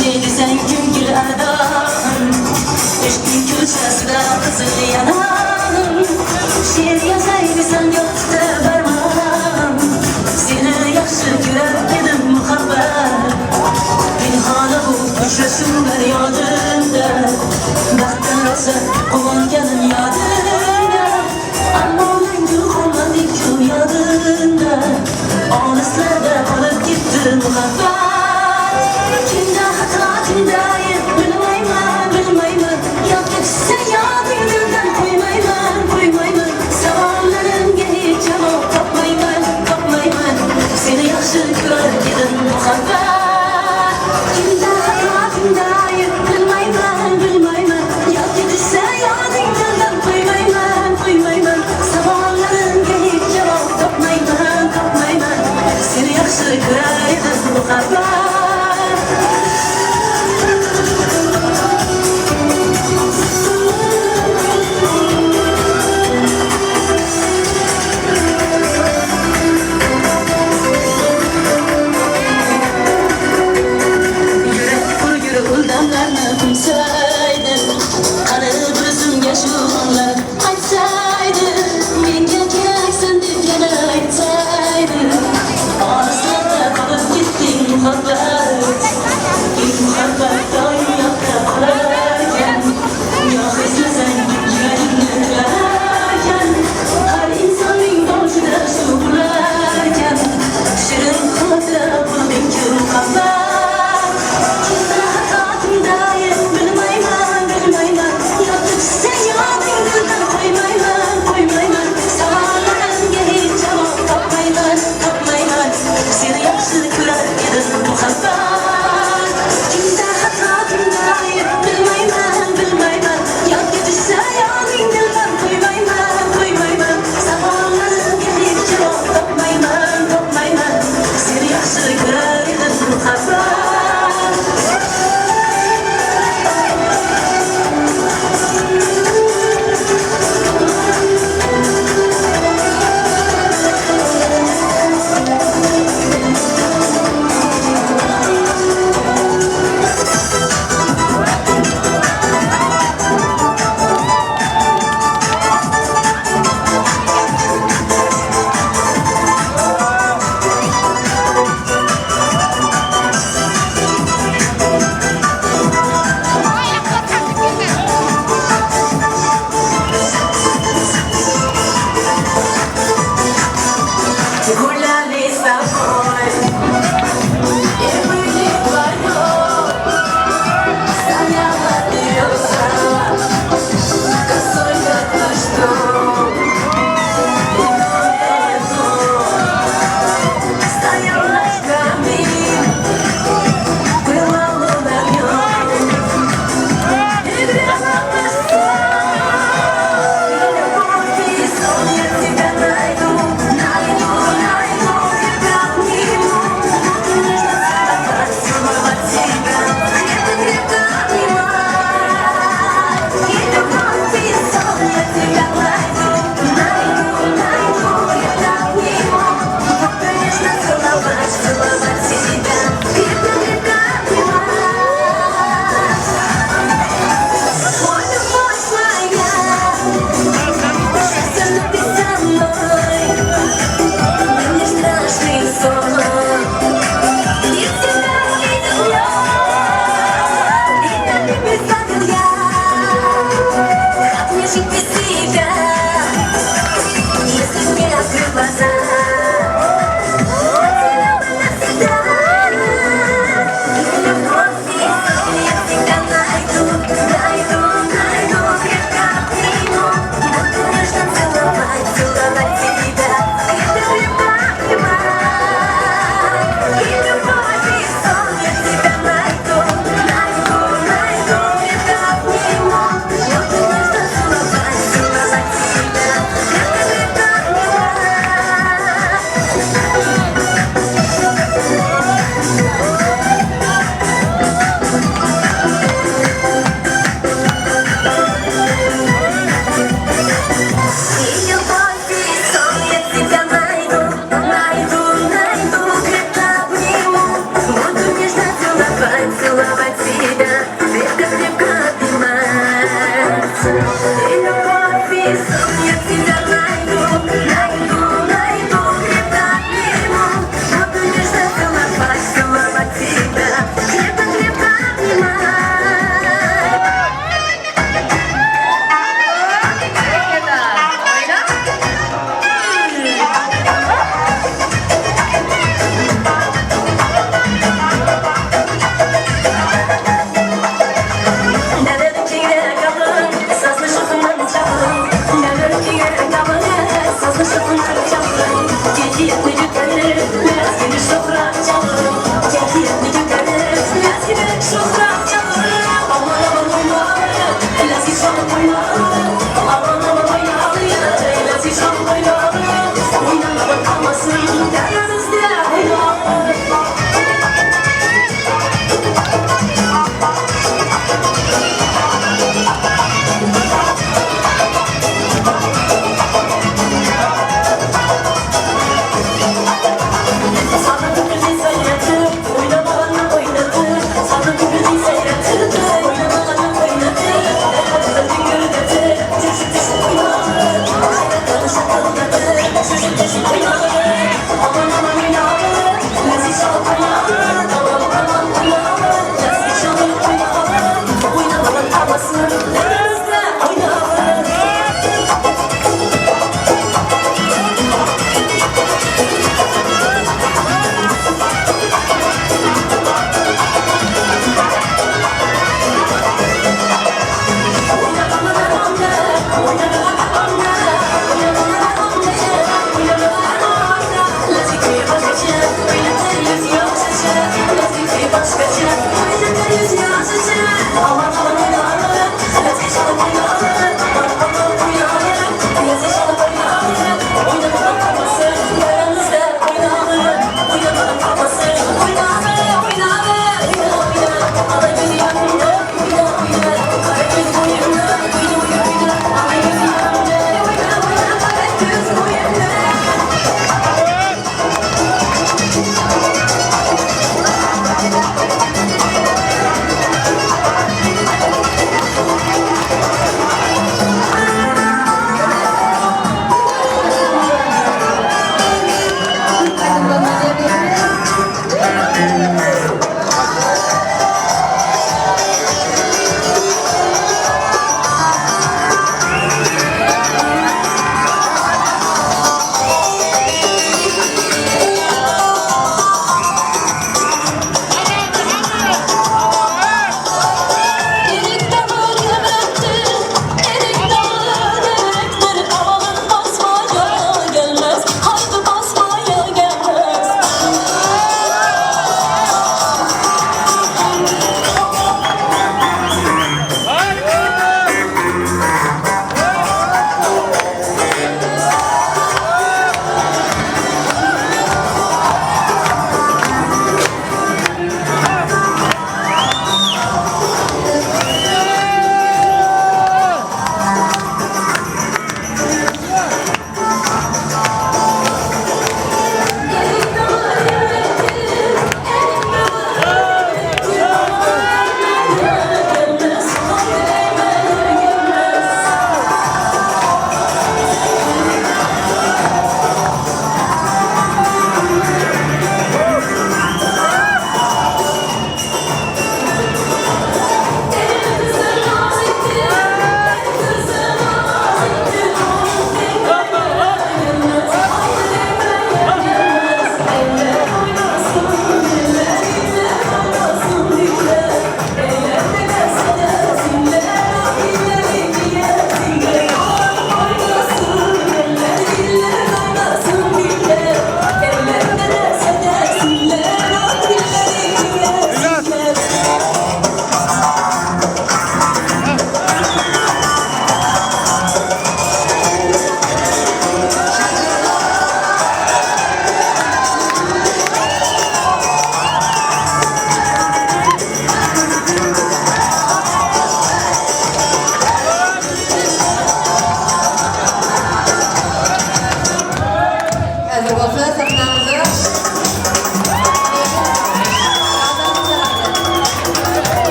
Neydi sen gün gül erdağım Eşkin külçesine kızıl yanağım Şiir yazaydısan yoktu barmağım Seni yaxşı göremedim muhabbet Pinhane bu düşesimler yadımda Baktın olsa kovalganın yadımda Ama ömrü olmadı ki yadımda Olislarda kalıp gitti muhabbet Kimde hata kimde ayıp bilmeyman Yok sen yadımdan koymayman Zavallarımga hiç cevap tapmayman Seni yaxşı görgedim muhabbet Kimde hata kimde ayıp bilmeyman Yok sen yadımdan koymayman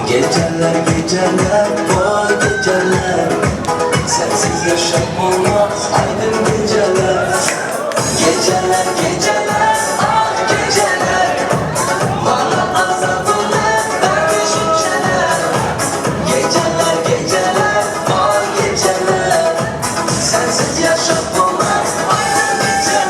Geceler geceler bu geceler geceler sensiz yaşanmaz aydın geceler. Geceler geceler ah geceler bana azabını verdi şüpheler. Geceler geceler ah geceler sensiz yaşanmaz aydın geceler.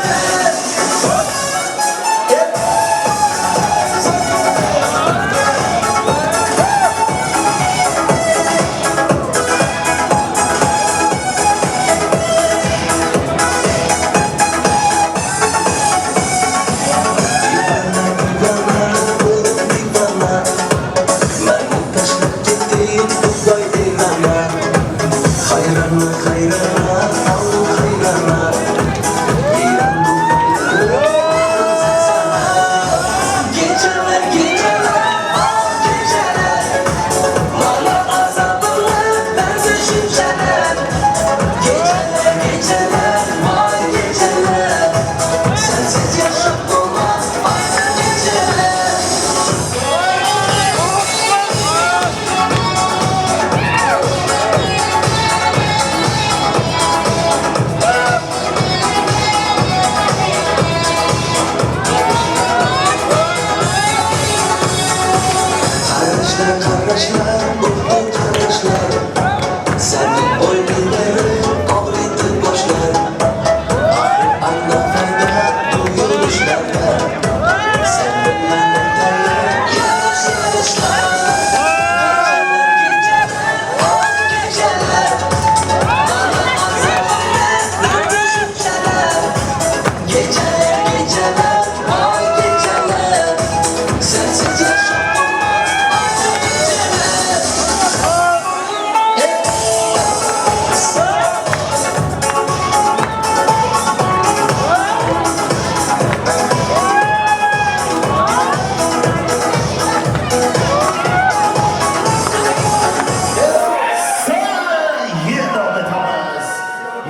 Kardeşler, bu kardeşler senin oyunları ağrıdı boşlar. Anlatmaya duyulmuşlar senin lanetlerle yanlış yanlışlar. Geceler, ah geceler bana azabını verdi şüpheler. Geceler, geceler, ah geceler sensiz yaşamam.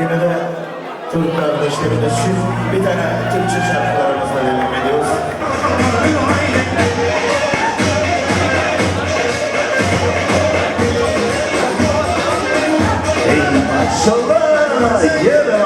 Yine de Türk kardeşlerimiz için bir tane Türkçe şarkılarımızla devam ediyoruz. Ey maşallah, yere.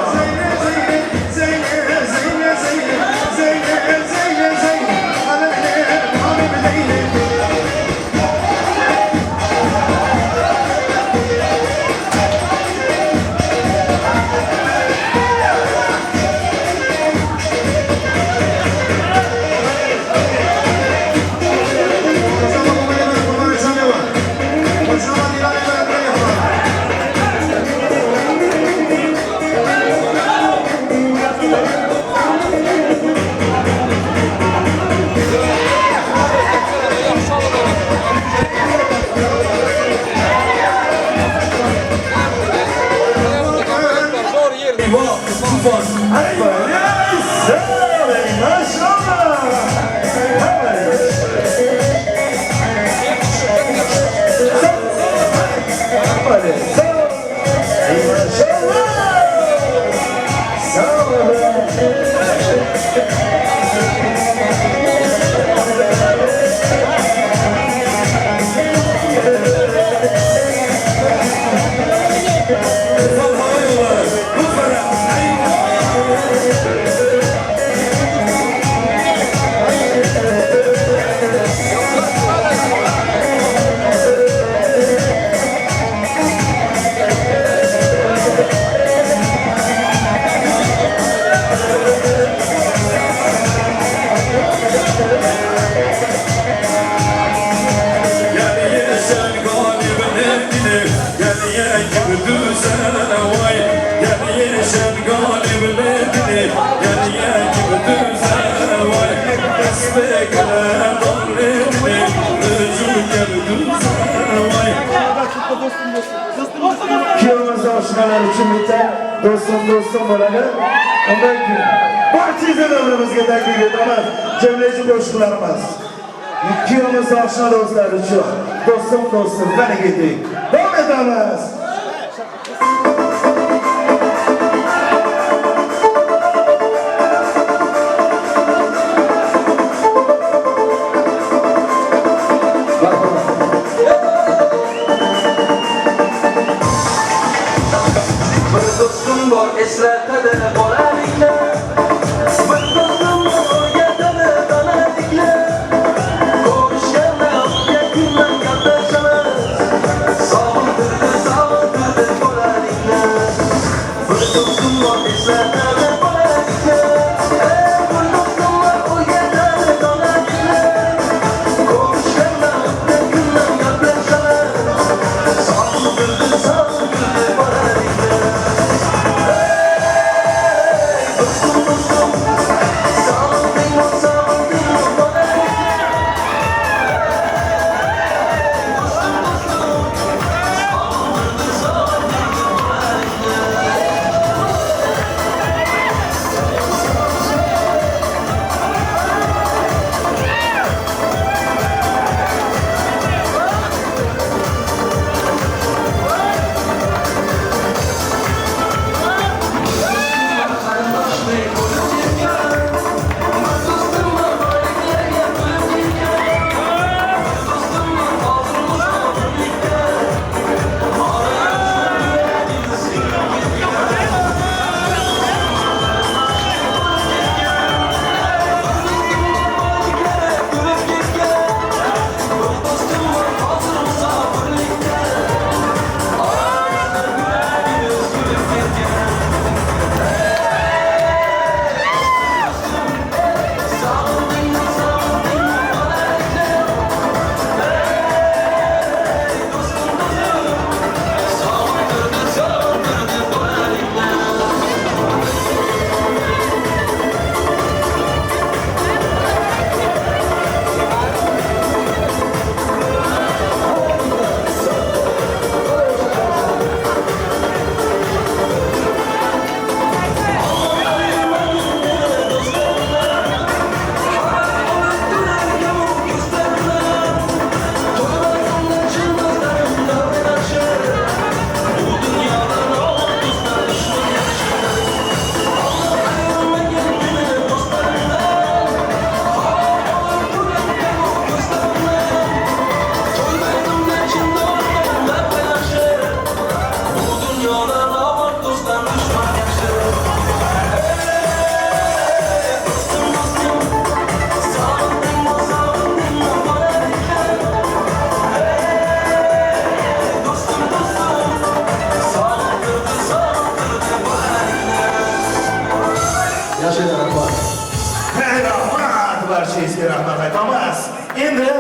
Kıyamızda aşınalar için biter. Dostum bo'ladi. Ondan keyin barcha izleyicilerimizga taklif etamiz. Cemleyici qo'shiqlarimiz. Kıyamızda aşına dostlar için. Dostum, qani ketdik. Davom etamiz. Bir do'stim bor eslatadi bolalikni. Bir do'stim bor o'rgatadi donalikni. Ko'rishganda yakundan gaplashamiz. Sog'intirdi bolalikni. Bir do'stim bor eslatadi bolalikni. Bir do'stim bor o'rgatadi donalikni. Ko'rishganda yakundan gaplashamiz. Sog'intirdi bolalikni. Barchangizga rahmat aytamiz. Endi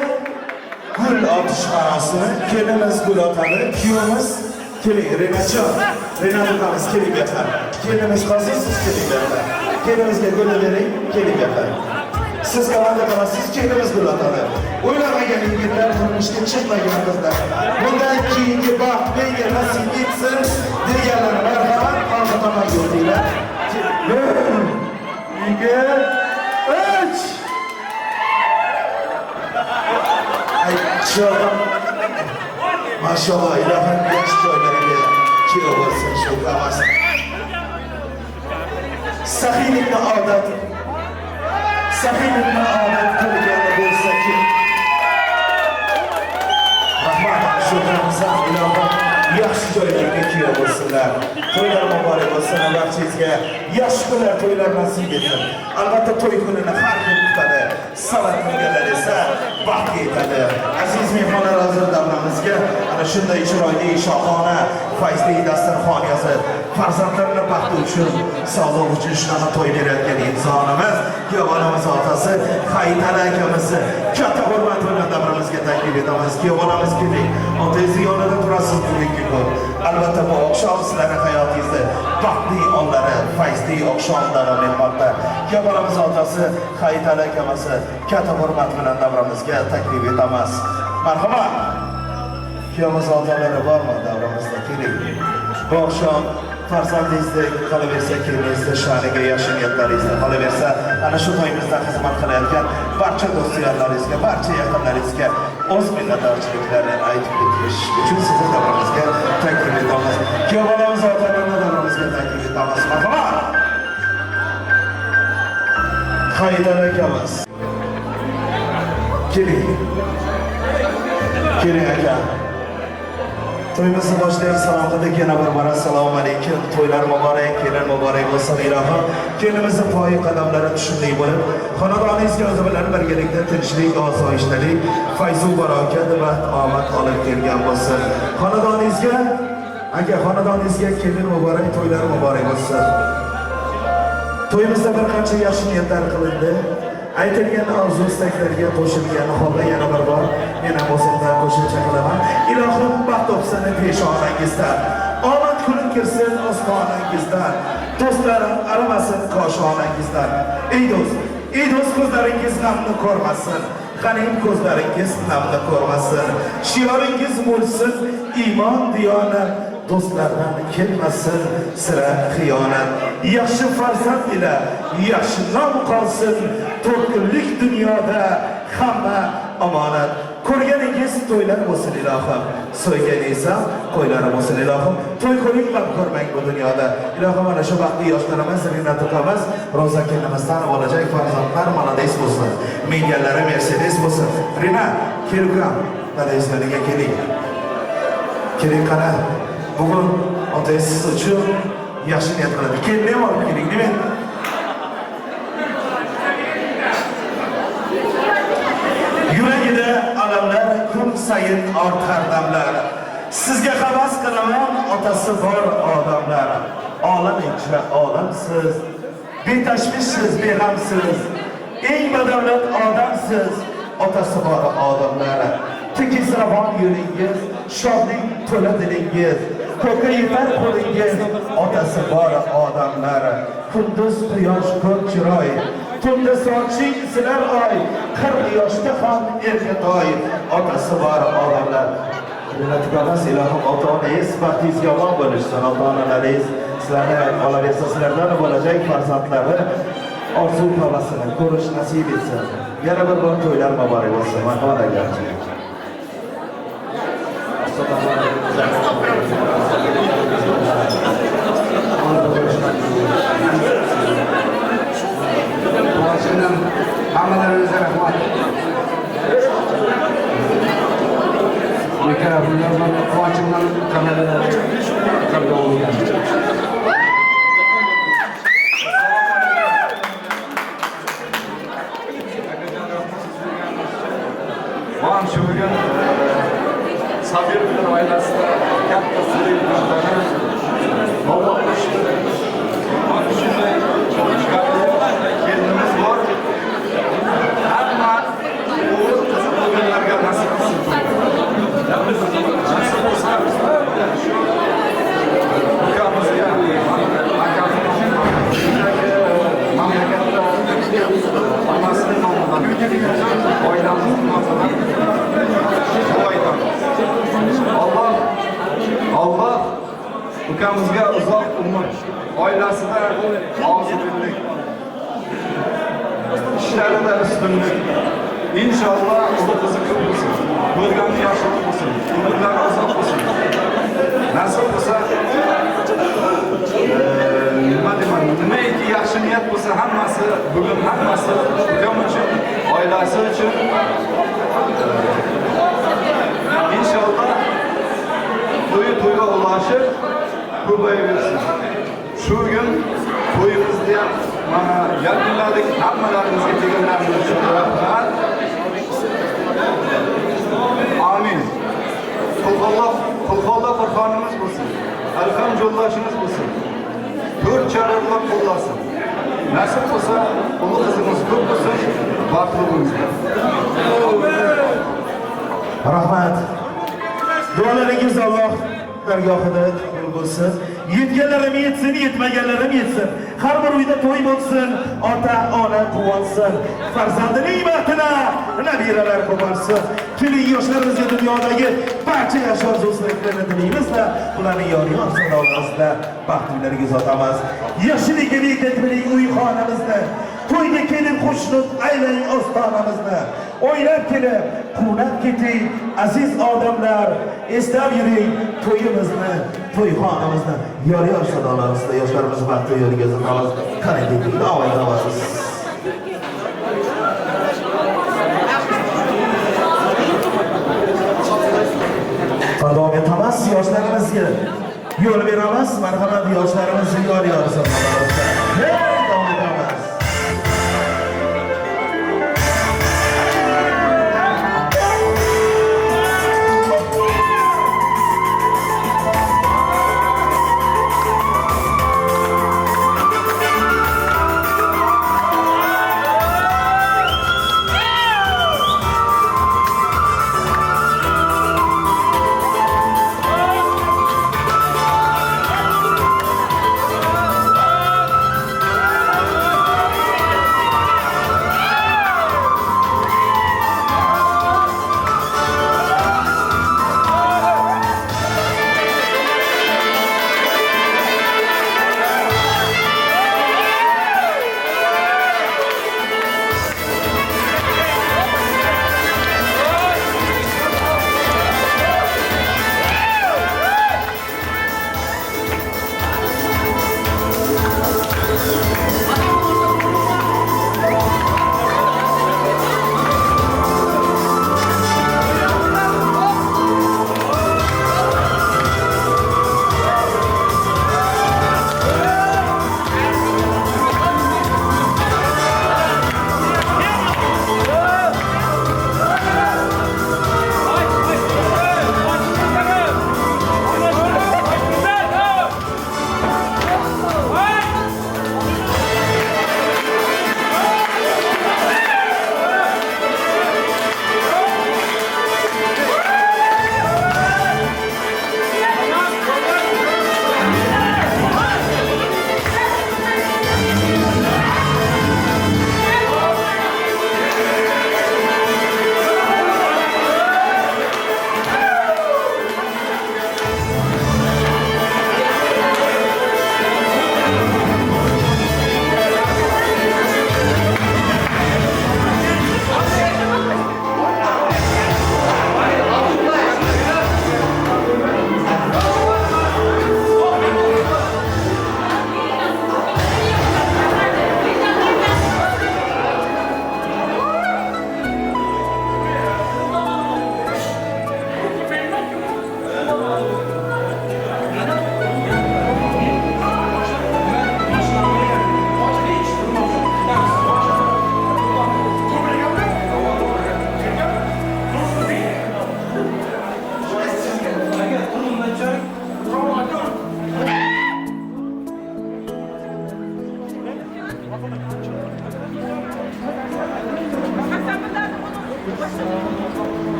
gul otish marosimi kelinimiz gul otadi, kuyovimiz keling, Renajon. Renatamiz keling gaplar. Kelinimiz hozir siz keling gaplar. Kelinimizga gul bering, keling gaplar. Siz komanda qilasiz, kelinimiz gul otadi. O'ylamagan yigitlar, turmushga chiqmagan qizlar. Bundan keyingi baxt menga nasib etsin deganlar marhamat, hozir tomon yo'linglar. 1 2 3 Maşallah ilahim yaş joylariga kuyov bo'lsin shu qavas. Saxiylikni odat qilgani bo'lsa-ki. Rahmat shu qavasdan ilohim yaxshi joylarga kuyov bo'lsinlar. To'ylar muborak bo'lsin, barchangizga yaxshi kunlar, to'ylar nasib etsin. Albatta to'y kunini har kim kutadi. Savat qilganlar esa baxtga yetadi. Aziz mehmonlar, hozir davramizga ana shunday chiroyli, shohona, fayzli dasturxon yozib, farzandlarini baxti uchun, sog'lik uchun shunaqa to'y berayotgan insonimiz, kuyovonamiz otasi Hayitali akamizni katta hurmat bilan davramizga taklif etamiz. Kuyovonamiz keling, otangizni yonida turasiz bugungi kun. Albatta bu oqshom sizlarning hayotingizda baxtli onlari, fayzli oqshom davom etmoqda. Kuyovonamiz otasi Hayitali akamizni katta hurmat bilan davramizga taklif etamiz. Marhamat. Kuyovimiz otalari bormi davramizda? Keling. Bu oqshom farzandingizdek qolaversa, keliningizning sha'niga, yaxshi niyatlaringizda qolaversa, ana shu to'yimizda xizmat qilayotgan barcha do'stlaringizga, barcha yaqinlaringizga o'z minnatdorchiliklarini aytib o'tish uchun sizni davramizga taklif etamiz. Kuyovonamiz otalarini davramizga taklif etamiz. Marhamat. Hayitali akamiz. Keling aka. To'yimizni boshlaymiz. Salom qildik yana bir bora. Assalomu alaykum. To'ylar muborak, kelin muborak bo'lsin ilohim. Kelinimizni poyi qadamlari tushunli bo'lib, xonadoningizga o'zi bilan birgalikda tinchlik, osoyishtalik, fayzu barokat va omad olib kelgan bo'lsin. Xonadoningizga kelin muborak, to'ylar muborak bo'lsin. To'yimizda bir qancha yaxshi niyatlar qilindi. Aytilgan orzu istaklarga qo'shilgan holda yana bir bor men ham o'zimdan qo'shimcha qilaman. Ilohim baxt topsin peshonangizdan, omad kunim kirsin osmonangizdan, do'stlarim arimasin koshonangizdan. Ey do'st ko'zlaringiz g'amni ko'rmasin, g'anim ko'zlaringiz namni ko'rmasin, shioringiz bo'lsin iymon diyonat, do'stlardan kelmasin sira xiyonat. Yaxshi farzand ila yaxshi nom qolsin, to'rtkunlik dunyoda hamma omonat. Ko'rganingiz to'ylar bo'lsin ilohim, so'yganingiz ham qo'ylar bo'lsin ilohim. To'y ko'ring va ko'rmang bu dunyoda. Ilohim mana shu vaqtda yoshlarimiz, rinatuqamiz, ro'za kelinimizdan olajak farzandlar Mercedes bo'lsin. Minganlari Mercedes bo'lsin. Rina, kelgam, dadangizlarga keling. Keling qara. Bugun otangiz siz uchun yaxshi niyat qiladi. Keling, olib keling, nima? Yuragida alamlar kun sayin ortar damlar. Sizga havas qilaman otasi bor odamlar. Olam ichra olamsiz, betashvishsiz, beg'amsiz, eng badavlat odamsiz, otasi bor odamlar. Tekisravon yo'lingiz, shodlik to'la dilingiz, ko'kka yetar qo'lingiz, otasi bor odamlar. Kunduz quyosh ko'k chiroy, tunda soching silar oy, 40 yoshda ham erkatoy, otasi bor odamlar. Rinatuqamiz ilohim ota-onangiz baxtingizga omon bo'lishsin, ota-onalaringiz sizlarni qolaversa, sizlardan bo'lajak farzandlari orzu havasini ko'rish nasib etsin. Yana bir bor to'ylar muborak bo'lsin. Marhamat aka. Hammalarınıza rahmat. Mikrofonlardan, kuvacımdan kameralara kabul olmayan. Вам şu bugün Sabir bilen ailesinde katta sürüyorlar. Allah aşkına. Bak şimdi kendimiz var. Ama oğul kızı bugünlerge nasip olsun. Nasip olsun. Bakamız yani. Memlekette anasının olmadan, oynamızın olmadan, bu aydan. Allah ülkemizge uzak umur, ailesine ağzı birlik, işlerinde üstünlük. İnşallah ulu kızı kıbrısın, bölgeni yaşlı olsun, umurlar uzak olsun. Nasıl olsa, nima ki yaxshi niyat bo'lsa hammasi bugun hammasi ukam uchun, oilasi uchun inshaalloh to'yga ulaşib ko'payaversin. Shu kun to'yimizda ham mana yakunladik, hammalaringizga kelganlaringiz uchun rahmat. Amin. Qulxonlar Qur'onimiz bo'lsin. Alham yo'ldoshimiz bo'lsin. Dört çararlar kullasın. Nasip olsa ulu kızımız çok olsun, baklığımız. Rahmat. Dualarınız Allah dergahida qabul bo'lsin. Yetganlarim yetsin, yetmaganlarim yetsin. Har bir uyda to'y bo'lsin, ota, ona quvonsin. Farzandining baxtini nabiralar qo'ysin. Keling yoshlarimizni dunyodagi barcha yosh orzularni tilaymiz-da, ularning yor-yor sadoqatida baxtlilarga uzatamiz. Yaxshilik bekatmining uy xonamizda, to'yga kelib qo'shilib aylang ostonamizni. O'ynab kelib, quvnab keting aziz odamlar, eslab yuring to'yimizni, to'yxonamizni, yor-yor sadoqatida yoshlarimiz baxtli yo'lga uzatamiz. Qarang, davom etamiz. Davom etamiz. yoshlarimizga yo'l beramiz. Marhamat, yoshlarimizni yo'l yorsin. Hey, davom etamiz.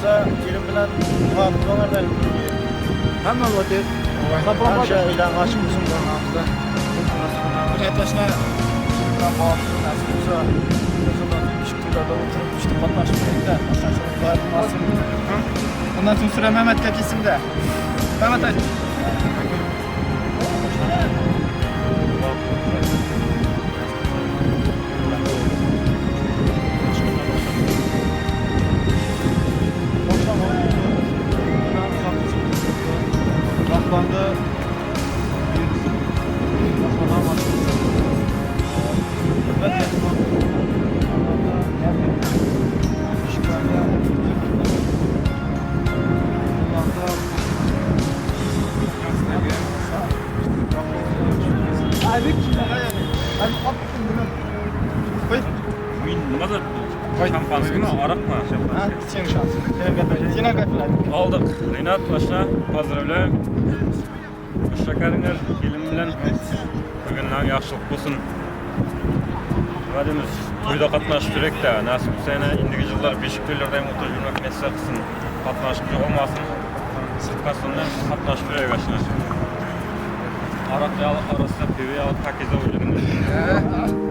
bo'lsa, kelim bilan muvaffaq bo'larlar. Hamma o'tib, hamma ilan g'ashib bo'lsin bo'lmamizda. Aytashlar. Nasib bo'lsa, ishlarda o'tirib, ishda qatnashib turibdi. Ondan so'ng Sura Mamatga kelsin-da. Mamat ayt. Rahmanda Aldık. Renat başına pozdravляем. Hoşçakalınlar. Kelim bilen bugünden yaxşılık olsun. Vadimiz toyda qatnaşıp жүрек de. Nasip sene indiki yıllar beşiktöylerdeyim otur жүрmek mesele kısın. Qatnaşıp olmasın. Sırtka sonra qatnaşıp жүрек aşına. Arak yağlı arasında pivi yağlı pakize oynuyor.